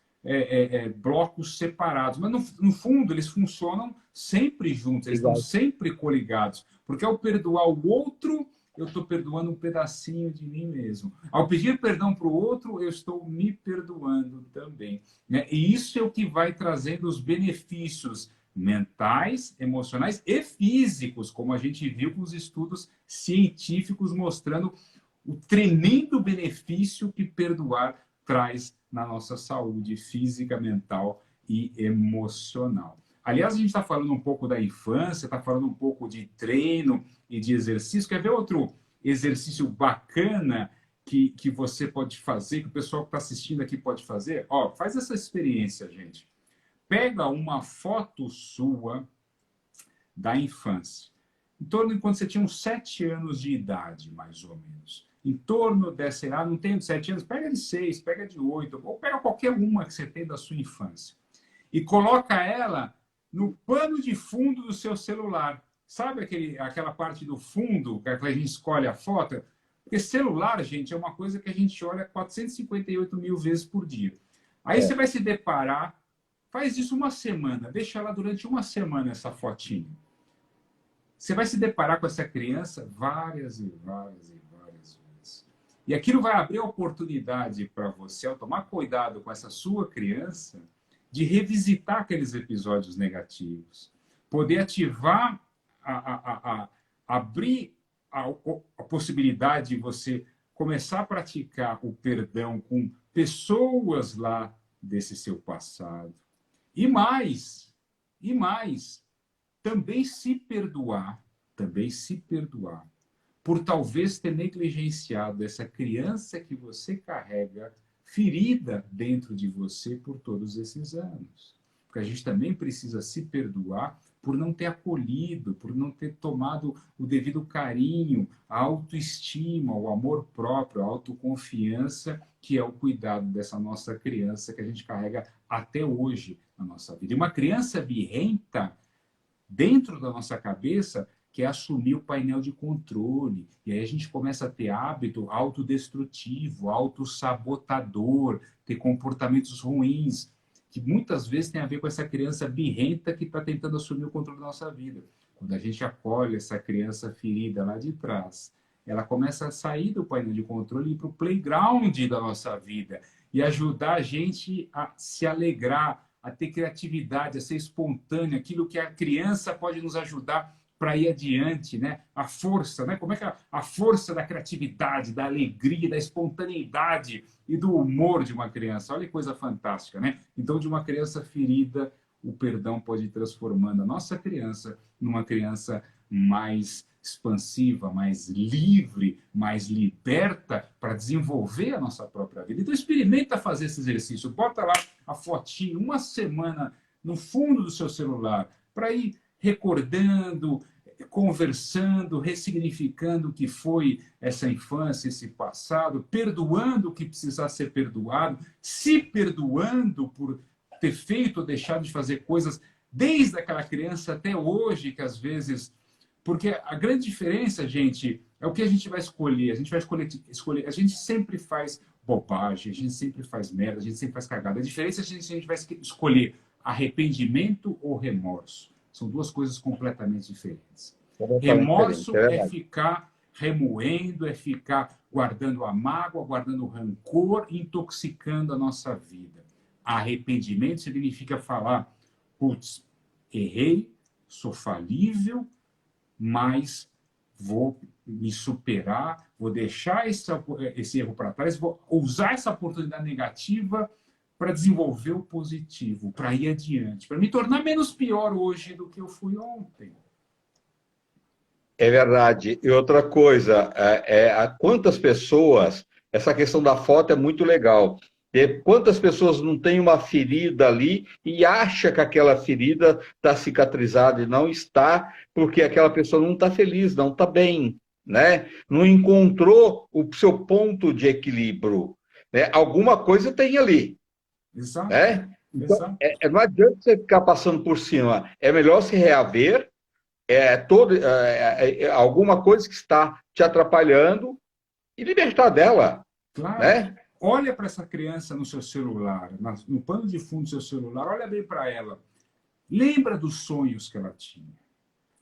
blocos separados. Mas, no fundo, eles funcionam sempre juntos, eles estão sempre coligados. Porque ao perdoar o outro, eu estou perdoando um pedacinho de mim mesmo. Ao pedir perdão para o outro, eu estou me perdoando também, né? E isso é o que vai trazendo os benefícios mentais, emocionais e físicos, como a gente viu com os estudos científicos mostrando o tremendo benefício que perdoar traz na nossa saúde física, mental e emocional. Aliás, a gente está falando um pouco da infância, está falando um pouco de treino e de exercício. Quer ver outro exercício bacana que você pode fazer, que o pessoal que está assistindo aqui pode fazer? Ó, faz essa experiência, gente. Pega uma foto sua da infância, em torno de quando você tinha uns 7 anos de idade, mais ou menos. Em torno dessa idade, não tem de 7 anos, pega de 6, pega de 8, ou pega qualquer uma que você tem da sua infância. E coloca ela no pano de fundo do seu celular. Sabe aquela parte do fundo que a gente escolhe a foto? Porque celular, gente, é uma coisa que a gente olha 458 mil vezes por dia. Aí você vai se deparar, faz isso uma semana, deixa ela durante uma semana essa fotinha. Você vai se deparar com essa criança várias e várias e várias vezes. E aquilo vai abrir a oportunidade para você, ao tomar cuidado com essa sua criança, de revisitar aqueles episódios negativos, poder ativar, abrir a possibilidade de você começar a praticar o perdão com pessoas lá desse seu passado. E mais, também se perdoar por talvez ter negligenciado essa criança que você carrega ferida dentro de você por todos esses anos. Porque a gente também precisa se perdoar por não ter acolhido, por não ter tomado o devido carinho, a autoestima, o amor próprio, a autoconfiança, que é o cuidado dessa nossa criança que a gente carrega até hoje na nossa vida. E uma criança birrenta, dentro da nossa cabeça, que é assumir o painel de controle. E aí a gente começa a ter hábito autodestrutivo, autossabotador, ter comportamentos ruins, que muitas vezes tem a ver com essa criança birrenta que está tentando assumir o controle da nossa vida. Quando a gente acolhe essa criança ferida lá de trás, ela começa a sair do painel de controle e ir para o playground da nossa vida e ajudar a gente a se alegrar, a ter criatividade, a ser espontâneo, aquilo que a criança pode nos ajudar para ir adiante, né? A força, né? Como é que a força da criatividade, da alegria, da espontaneidade e do humor de uma criança. Olha que coisa fantástica, né? Então, de uma criança ferida, o perdão pode ir transformando a nossa criança numa criança mais expansiva, mais livre, mais liberta para desenvolver a nossa própria vida. Então, experimenta fazer esse exercício. Bota lá a fotinho, uma semana no fundo do seu celular, para ir recordando, conversando, ressignificando o que foi essa infância, esse passado, perdoando o que precisar ser perdoado, se perdoando por ter feito ou deixado de fazer coisas desde aquela criança até hoje, que às vezes... Porque a grande diferença, gente, é o que a gente vai escolher. A gente vai escolher. A gente sempre faz bobagem, a gente sempre faz merda, a gente sempre faz cagada. A diferença é se a gente vai escolher arrependimento ou remorso. São duas coisas completamente diferentes. Remorso é ficar remoendo, é ficar guardando a mágoa, guardando o rancor, intoxicando a nossa vida. Arrependimento significa falar, putz, errei, sou falível, mas vou me superar, vou deixar esse erro para trás, vou usar essa oportunidade negativa para desenvolver o positivo, para ir adiante, para me tornar menos pior hoje do que eu fui ontem. É verdade. E outra coisa, quantas pessoas, essa questão da foto é muito legal. Quantas pessoas não têm uma ferida ali e acha que aquela ferida está cicatrizada e não está, porque aquela pessoa não está feliz, não está bem, né? Não encontrou o seu ponto de equilíbrio, né? Alguma coisa tem ali, Exato, né? Então, exato. não adianta você ficar passando por cima. É melhor se reaver, alguma coisa que está te atrapalhando e libertar dela, Claro. né? Olha para essa criança no seu celular, no pano de fundo do seu celular, olha bem para ela. Lembra dos sonhos que ela tinha.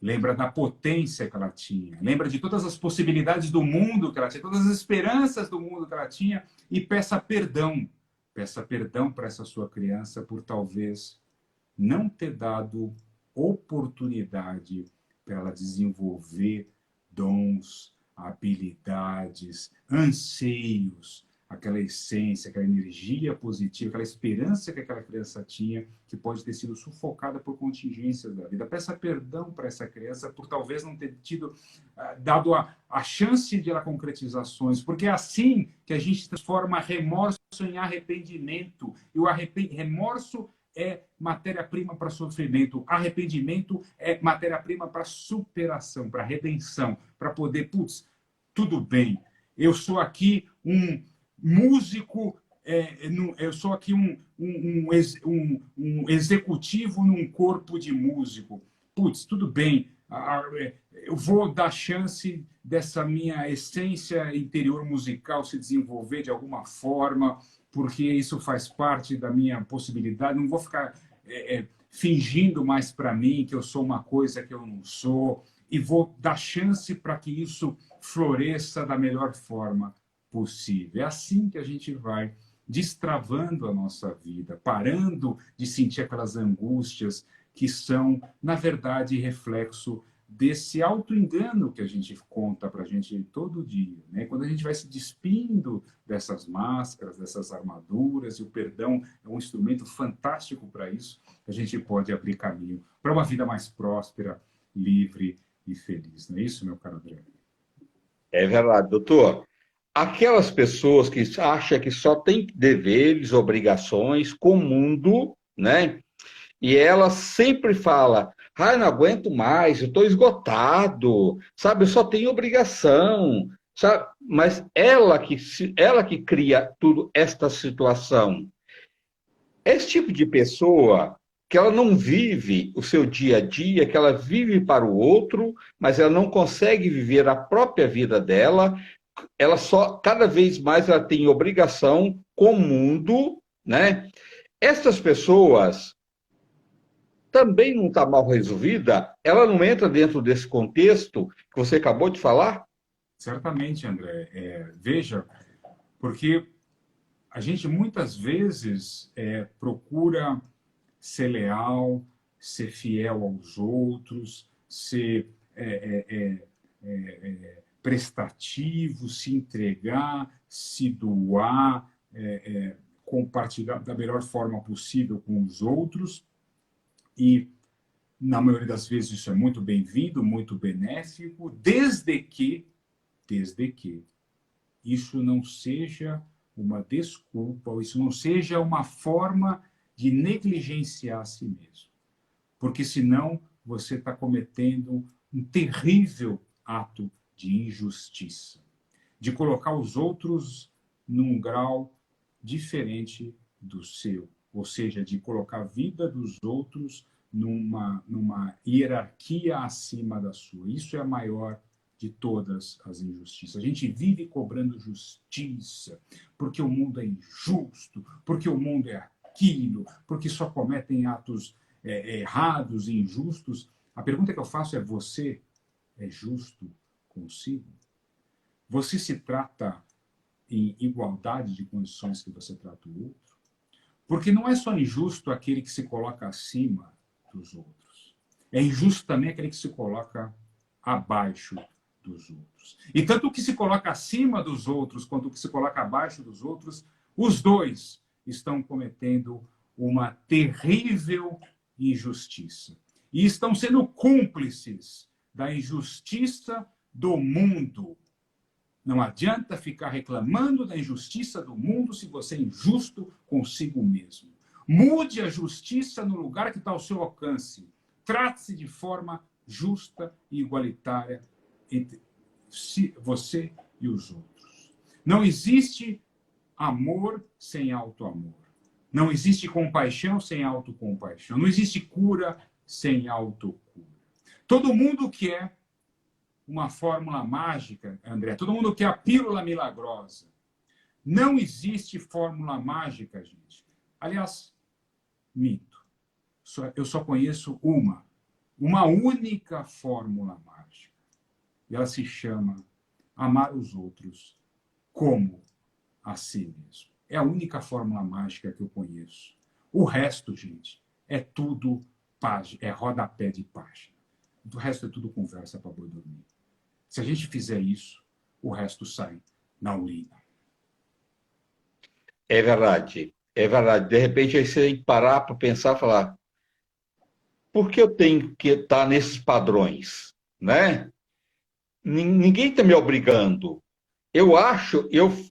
Lembra da potência que ela tinha. Lembra de todas as possibilidades do mundo que ela tinha, todas as esperanças do mundo que ela tinha e peça perdão. Peça perdão para essa sua criança por talvez não ter dado oportunidade para ela desenvolver dons, habilidades, anseios, aquela essência, aquela energia positiva, aquela esperança que aquela criança tinha, que pode ter sido sufocada por contingências da vida. Peça perdão para essa criança por talvez não ter tido dado a chance de ela concretizar sonhos, porque é assim que a gente transforma remorso em arrependimento. E o remorso é matéria-prima para sofrimento. Arrependimento é matéria-prima para superação, para redenção, para poder, putz, tudo bem, eu sou aqui um músico, eu sou aqui um executivo num corpo de músico. Putz, tudo bem, eu vou dar chance dessa minha essência interior musical se desenvolver de alguma forma, porque isso faz parte da minha possibilidade. Não vou ficar fingindo mais para mim que eu sou uma coisa que eu não sou, e vou dar chance para que isso floresça da melhor forma possível. É assim que a gente vai destravando a nossa vida, parando de sentir aquelas angústias que são, na verdade, reflexo desse auto-engano que a gente conta para a gente todo dia. Né? Quando a gente vai se despindo dessas máscaras, dessas armaduras, e o perdão é um instrumento fantástico para isso, a gente pode abrir caminho para uma vida mais próspera, livre e feliz. Não é isso, meu caro André? É verdade, doutor. Aquelas pessoas que acham que só tem deveres, obrigações com o mundo, né? E ela sempre fala: ah, eu não aguento mais, eu estou esgotado, sabe? Eu só tenho obrigação, sabe? Mas ela que cria tudo esta situação. Esse tipo de pessoa que ela não vive o seu dia a dia, que ela vive para o outro, mas ela não consegue viver a própria vida dela, ela só, cada vez mais ela tem obrigação com o mundo, né? Essas pessoas também não está mal resolvida, ela não entra dentro desse contexto que você acabou de falar? Certamente, André. Veja, porque a gente muitas vezes procura ser leal, ser fiel aos outros, ser prestativo, se entregar, se doar, compartilhar da melhor forma possível com os outros. E, na maioria das vezes, isso é muito bem-vindo, muito benéfico, desde que isso não seja uma desculpa, ou isso não seja uma forma de negligenciar a si mesmo. Porque senão você está cometendo um terrível ato de injustiça, de colocar os outros num grau diferente do seu, ou seja, de colocar a vida dos outros numa hierarquia acima da sua. Isso é a maior de todas as injustiças. A gente vive cobrando justiça, porque o mundo é injusto, porque o mundo é aquilo, porque só cometem atos errados e injustos. A pergunta que eu faço é: você é justo consigo? Você se trata em igualdade de condições que você trata o outro? Porque não é só injusto aquele que se coloca acima dos outros. É injusto também aquele que se coloca abaixo dos outros. E tanto o que se coloca acima dos outros quanto o que se coloca abaixo dos outros, os dois estão cometendo uma terrível injustiça. E estão sendo cúmplices da injustiça do mundo. Não adianta ficar reclamando da injustiça do mundo se você é injusto consigo mesmo. Mude a justiça no lugar que está ao seu alcance. Trate-se de forma justa e igualitária entre você e os outros. Não existe amor sem auto-amor. Não existe compaixão sem autocompaixão. Não existe cura sem autocura. Todo mundo quer uma fórmula mágica, André. Todo mundo quer a pílula milagrosa. Não existe fórmula mágica, gente. Aliás, minto. Eu só conheço uma única fórmula mágica. E ela se chama amar os outros como a si mesmo. É a única fórmula mágica que eu conheço. O resto, gente, é tudo página, é rodapé de página. O resto é tudo conversa para boi dormir. Se a gente fizer isso, o resto sai na urina. É verdade, é verdade. De repente, aí você tem que parar para pensar e falar, por que eu tenho que estar nesses padrões, né? Ninguém está me obrigando. Eu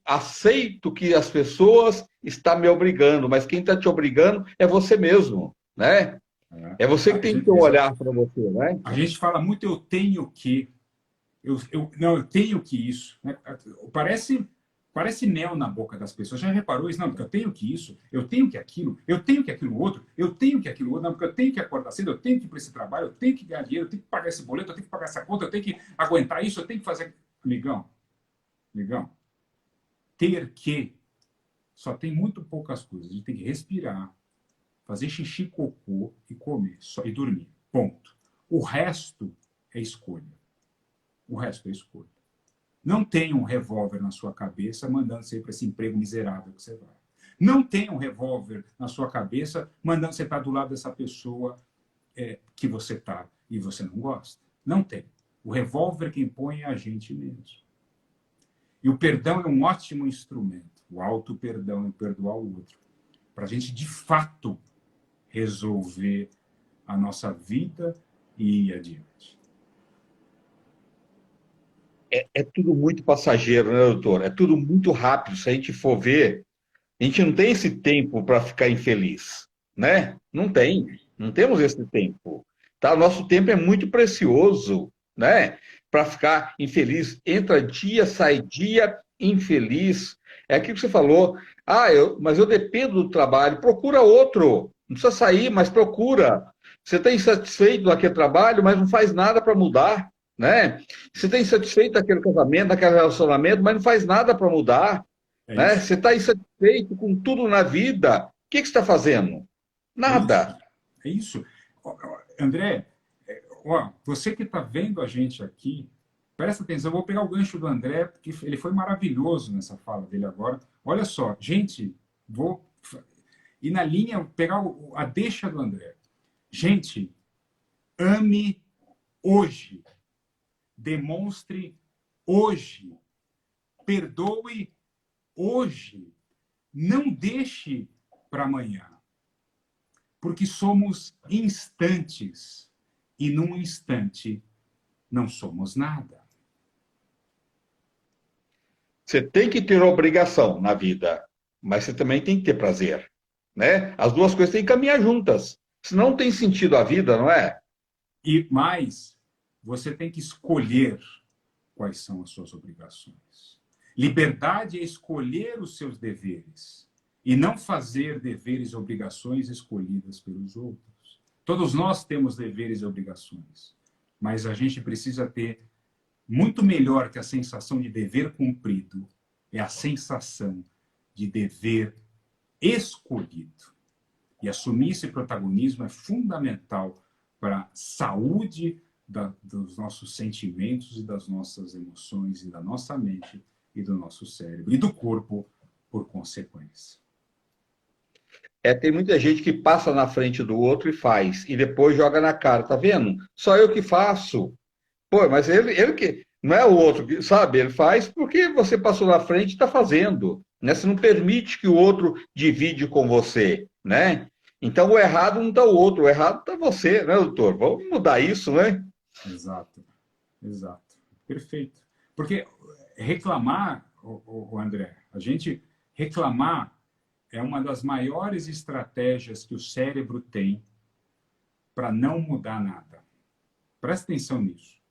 aceito que as pessoas estão me obrigando, mas quem está te obrigando é você mesmo, né? É você que tem que ter um olhar para você, né? A gente fala muito eu tenho que, não, eu tenho que isso. Né? Parece mel na boca das pessoas. Já reparou isso? Não, porque eu tenho que isso, eu tenho que aquilo, eu tenho que aquilo outro, eu tenho que aquilo outro, não, porque eu tenho que acordar cedo, eu tenho que ir para esse trabalho, eu tenho que ganhar dinheiro, eu tenho que pagar esse boleto, eu tenho que pagar essa conta, eu tenho que aguentar isso, eu tenho que fazer... Amigão, ter que só tem muito poucas coisas. A gente tem que respirar, fazer xixi, cocô e comer só, e dormir. Ponto. O resto é escolha. O resto é escolha. Não tem um revólver na sua cabeça mandando você ir para esse emprego miserável que você vai. Não tem um revólver na sua cabeça mandando você estar do lado dessa pessoa que você está e você não gosta. Não tem. O revólver quem põe é a gente mesmo. E o perdão é um ótimo instrumento. O auto-perdão e perdoar o outro. Para a gente, de fato, resolver a nossa vida e ir adiante. É tudo muito passageiro, né, doutor? É tudo muito rápido. Se a gente for ver, a gente não tem esse tempo para ficar infeliz, né? Não tem. Não temos esse tempo. Tá? O nosso tempo é muito precioso, né? Para ficar infeliz. Entra dia, sai dia, infeliz. É aquilo que você falou. Mas eu dependo do trabalho. Procura outro. Não precisa sair, mas procura. Você está insatisfeito daquele trabalho, mas não faz nada para mudar, né? Você está insatisfeito daquele casamento, daquele relacionamento, mas não faz nada para mudar, É né? isso. Você está insatisfeito com tudo na vida. O que você está fazendo? É isso. Nada. É isso. André, você que está vendo a gente aqui, presta atenção, eu vou pegar o gancho do André, porque ele foi maravilhoso nessa fala dele agora. Olha só, gente, vou ir na linha, pegar a deixa do André. Gente, ame hoje. Demonstre hoje. Perdoe hoje. Não deixe para amanhã. Porque somos instantes. E num instante não somos nada. Você tem que ter obrigação na vida, mas você também tem que ter prazer, né? As duas coisas têm que caminhar juntas. Senão não tem sentido a vida, não é? E mais, você tem que escolher quais são as suas obrigações. Liberdade é escolher os seus deveres e não fazer deveres e obrigações escolhidas pelos outros. Todos nós temos deveres e obrigações, mas a gente precisa ter muito melhor que a sensação de dever cumprido, é a sensação de dever escolhido. E assumir esse protagonismo é fundamental para a saúde dos nossos sentimentos e das nossas emoções e da nossa mente e do nosso cérebro e do corpo por consequência. Tem muita gente que passa na frente do outro e faz, e depois joga na cara, tá vendo? Só eu que faço. Pô, mas ele que. Não é o outro que, sabe? Ele faz porque você passou na frente e está fazendo, né? Você não permite que o outro divide com você, né? Então o errado não está o outro, o errado está você, né, doutor? Vamos mudar isso, né? Exato, exato. Perfeito. Porque reclamar, o André, a gente reclamar é uma das maiores estratégias que o cérebro tem para não mudar nada. Presta atenção nisso.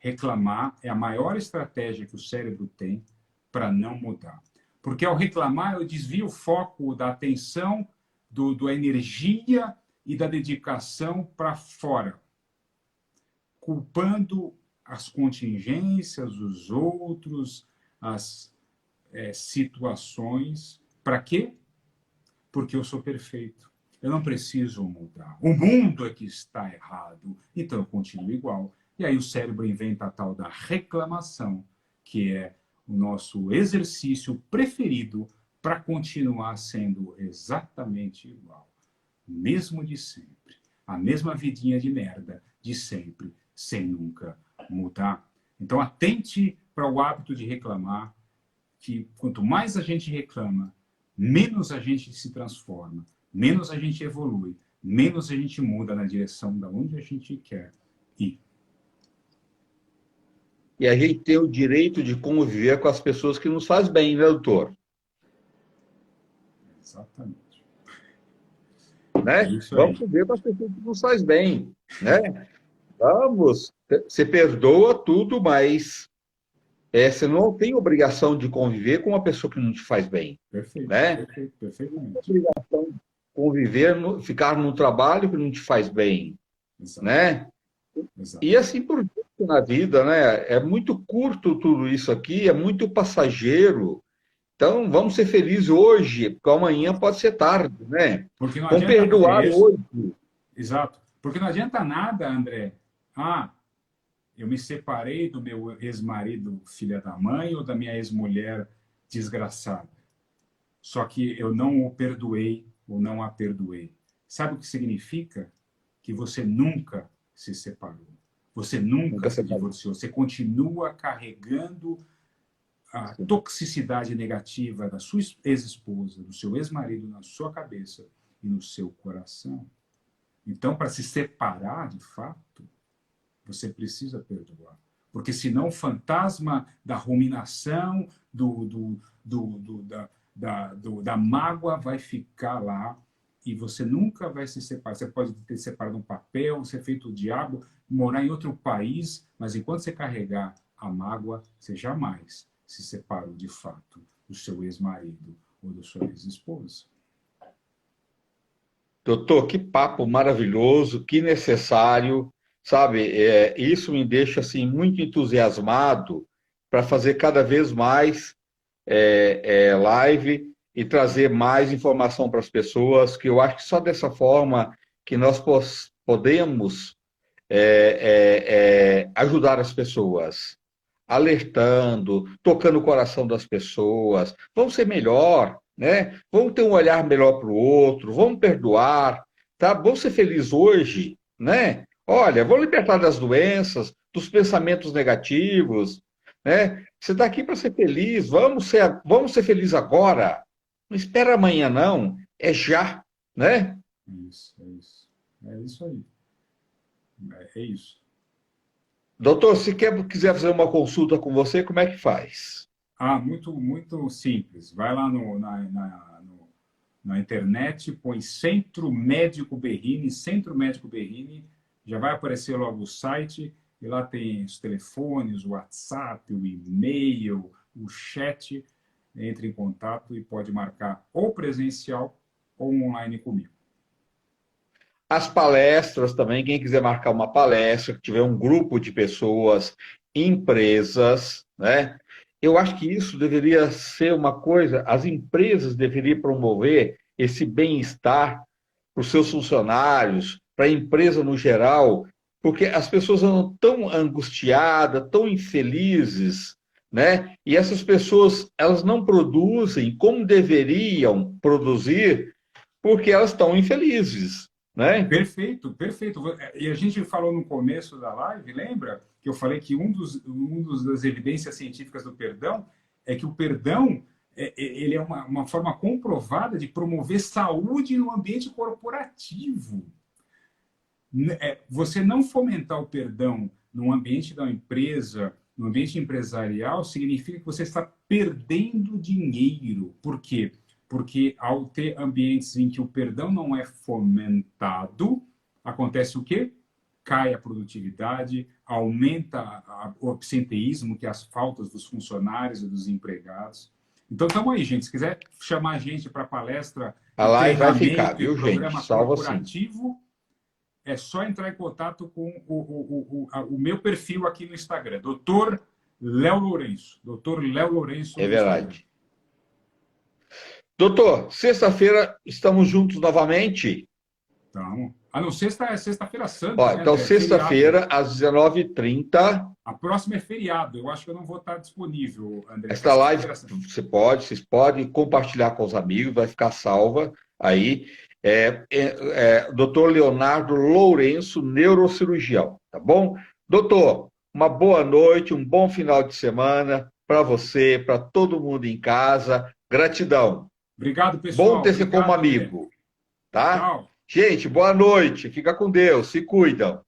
Reclamar é a maior estratégia que o cérebro tem para não mudar. Porque ao reclamar, eu desvio o foco da atenção, da energia e da dedicação para fora, culpando as contingências, os outros, as situações. Para quê? Porque eu sou perfeito. Eu não preciso mudar. O mundo é que está errado, então eu continuo igual. E aí o cérebro inventa a tal da reclamação, que é o nosso exercício preferido para continuar sendo exatamente igual. Mesmo de sempre. A mesma vidinha de merda de sempre, sem nunca mudar. Então atente para o hábito de reclamar, que quanto mais a gente reclama, menos a gente se transforma, menos a gente evolui, menos a gente muda na direção da onde a gente quer ir. E a gente tem o direito de conviver com as pessoas que nos faz bem, né, doutor? Exatamente. Né? Vamos conviver com as pessoas que nos faz bem, né? Vamos, você perdoa tudo, mas você não tem obrigação de conviver com uma pessoa que não te faz bem. Perfeito, né? perfeitamente. Não tem obrigação de conviver, ficar num trabalho que não te faz bem. Exato. Né? Exato. E assim por diante na vida, né? É muito curto tudo isso aqui, é muito passageiro. Então, vamos ser felizes hoje, porque amanhã pode ser tarde, né? Porque não Vamos adianta perdoar hoje. Exato. Porque não adianta nada, André. Eu me separei do meu ex-marido, filha da mãe, ou da minha ex-mulher desgraçada. Só que eu não o perdoei ou não a perdoei. Sabe o que significa? Que você nunca se separou. Você nunca se divorciou. Você continua carregando a toxicidade negativa da sua ex-esposa, do seu ex-marido na sua cabeça e no seu coração. Então, para se separar, de fato, você precisa perdoar. Porque senão o fantasma da ruminação, da mágoa vai ficar lá e você nunca vai se separar. Você pode ter separado um papel, ser feito o diabo, morar em outro país, mas enquanto você carregar a mágoa, você jamais se separou de fato do seu ex-marido ou da sua ex-esposa. Doutor, que papo maravilhoso, que necessário, sabe? Isso me deixa assim muito entusiasmado para fazer cada vez mais live e trazer mais informação para as pessoas, que eu acho que só dessa forma que nós podemos ajudar as pessoas, alertando, tocando o coração das pessoas. Vamos ser melhor, né? Vamos ter um olhar melhor para o outro, vamos perdoar, tá? Vamos ser felizes hoje, né? Olha, vamos libertar das doenças, dos pensamentos negativos, né? Você está aqui para ser feliz, vamos ser felizes agora. Não espera amanhã, não. É já, né? Isso, é isso. É isso aí. É isso. Doutor, se quiser fazer uma consulta com você, como é que faz? Muito, muito simples. Vai lá na internet, põe Centro Médico Berrini, já vai aparecer logo o site, e lá tem os telefones, o WhatsApp, o e-mail, o chat. Entre em contato e pode marcar ou presencial ou online comigo. As palestras também, quem quiser marcar uma palestra, que tiver um grupo de pessoas, empresas, né? Eu acho que isso deveria ser uma coisa, as empresas deveriam promover esse bem-estar para os seus funcionários, para a empresa no geral, porque as pessoas andam tão angustiadas, tão infelizes, né? E essas pessoas, elas não produzem como deveriam produzir, porque elas estão infelizes, né? Perfeito, perfeito. E a gente falou no começo da live, lembra? Que eu falei que das evidências científicas do perdão é que o perdão ele é uma forma comprovada de promover saúde no ambiente corporativo. Você não fomentar o perdão no ambiente da empresa, no ambiente empresarial, significa que você está perdendo dinheiro. Por quê? Porque ao ter ambientes em que o perdão não é fomentado, acontece o quê? Cai a produtividade, aumenta o absenteísmo, que é as faltas dos funcionários e dos empregados. Então, estamos aí, gente. Se quiser chamar a gente para palestra A e live vai ficar, treinamento viu, e gente? programa Salva sim. corporativo, é só entrar em contato com o meu perfil aqui no Instagram, Dr. Léo Lourenço. Dr. Léo Lourenço. É verdade. Doutor, sexta-feira estamos juntos novamente. Então, não, sexta-feira santa, Ó, né, então, André? sexta-feira, às 19h30. A próxima é feriado. Eu acho que eu não vou estar disponível, André. Esta live, vocês podem compartilhar com os amigos, vai ficar salva aí. Dr. Leonardo Lourenço, neurocirurgião, tá bom? Doutor, uma boa noite, um bom final de semana para você, para todo mundo em casa. Gratidão. Obrigado, pessoal. Bom ter você como amigo, tá? Tchau. Gente, boa noite. Fica com Deus. Se cuidam.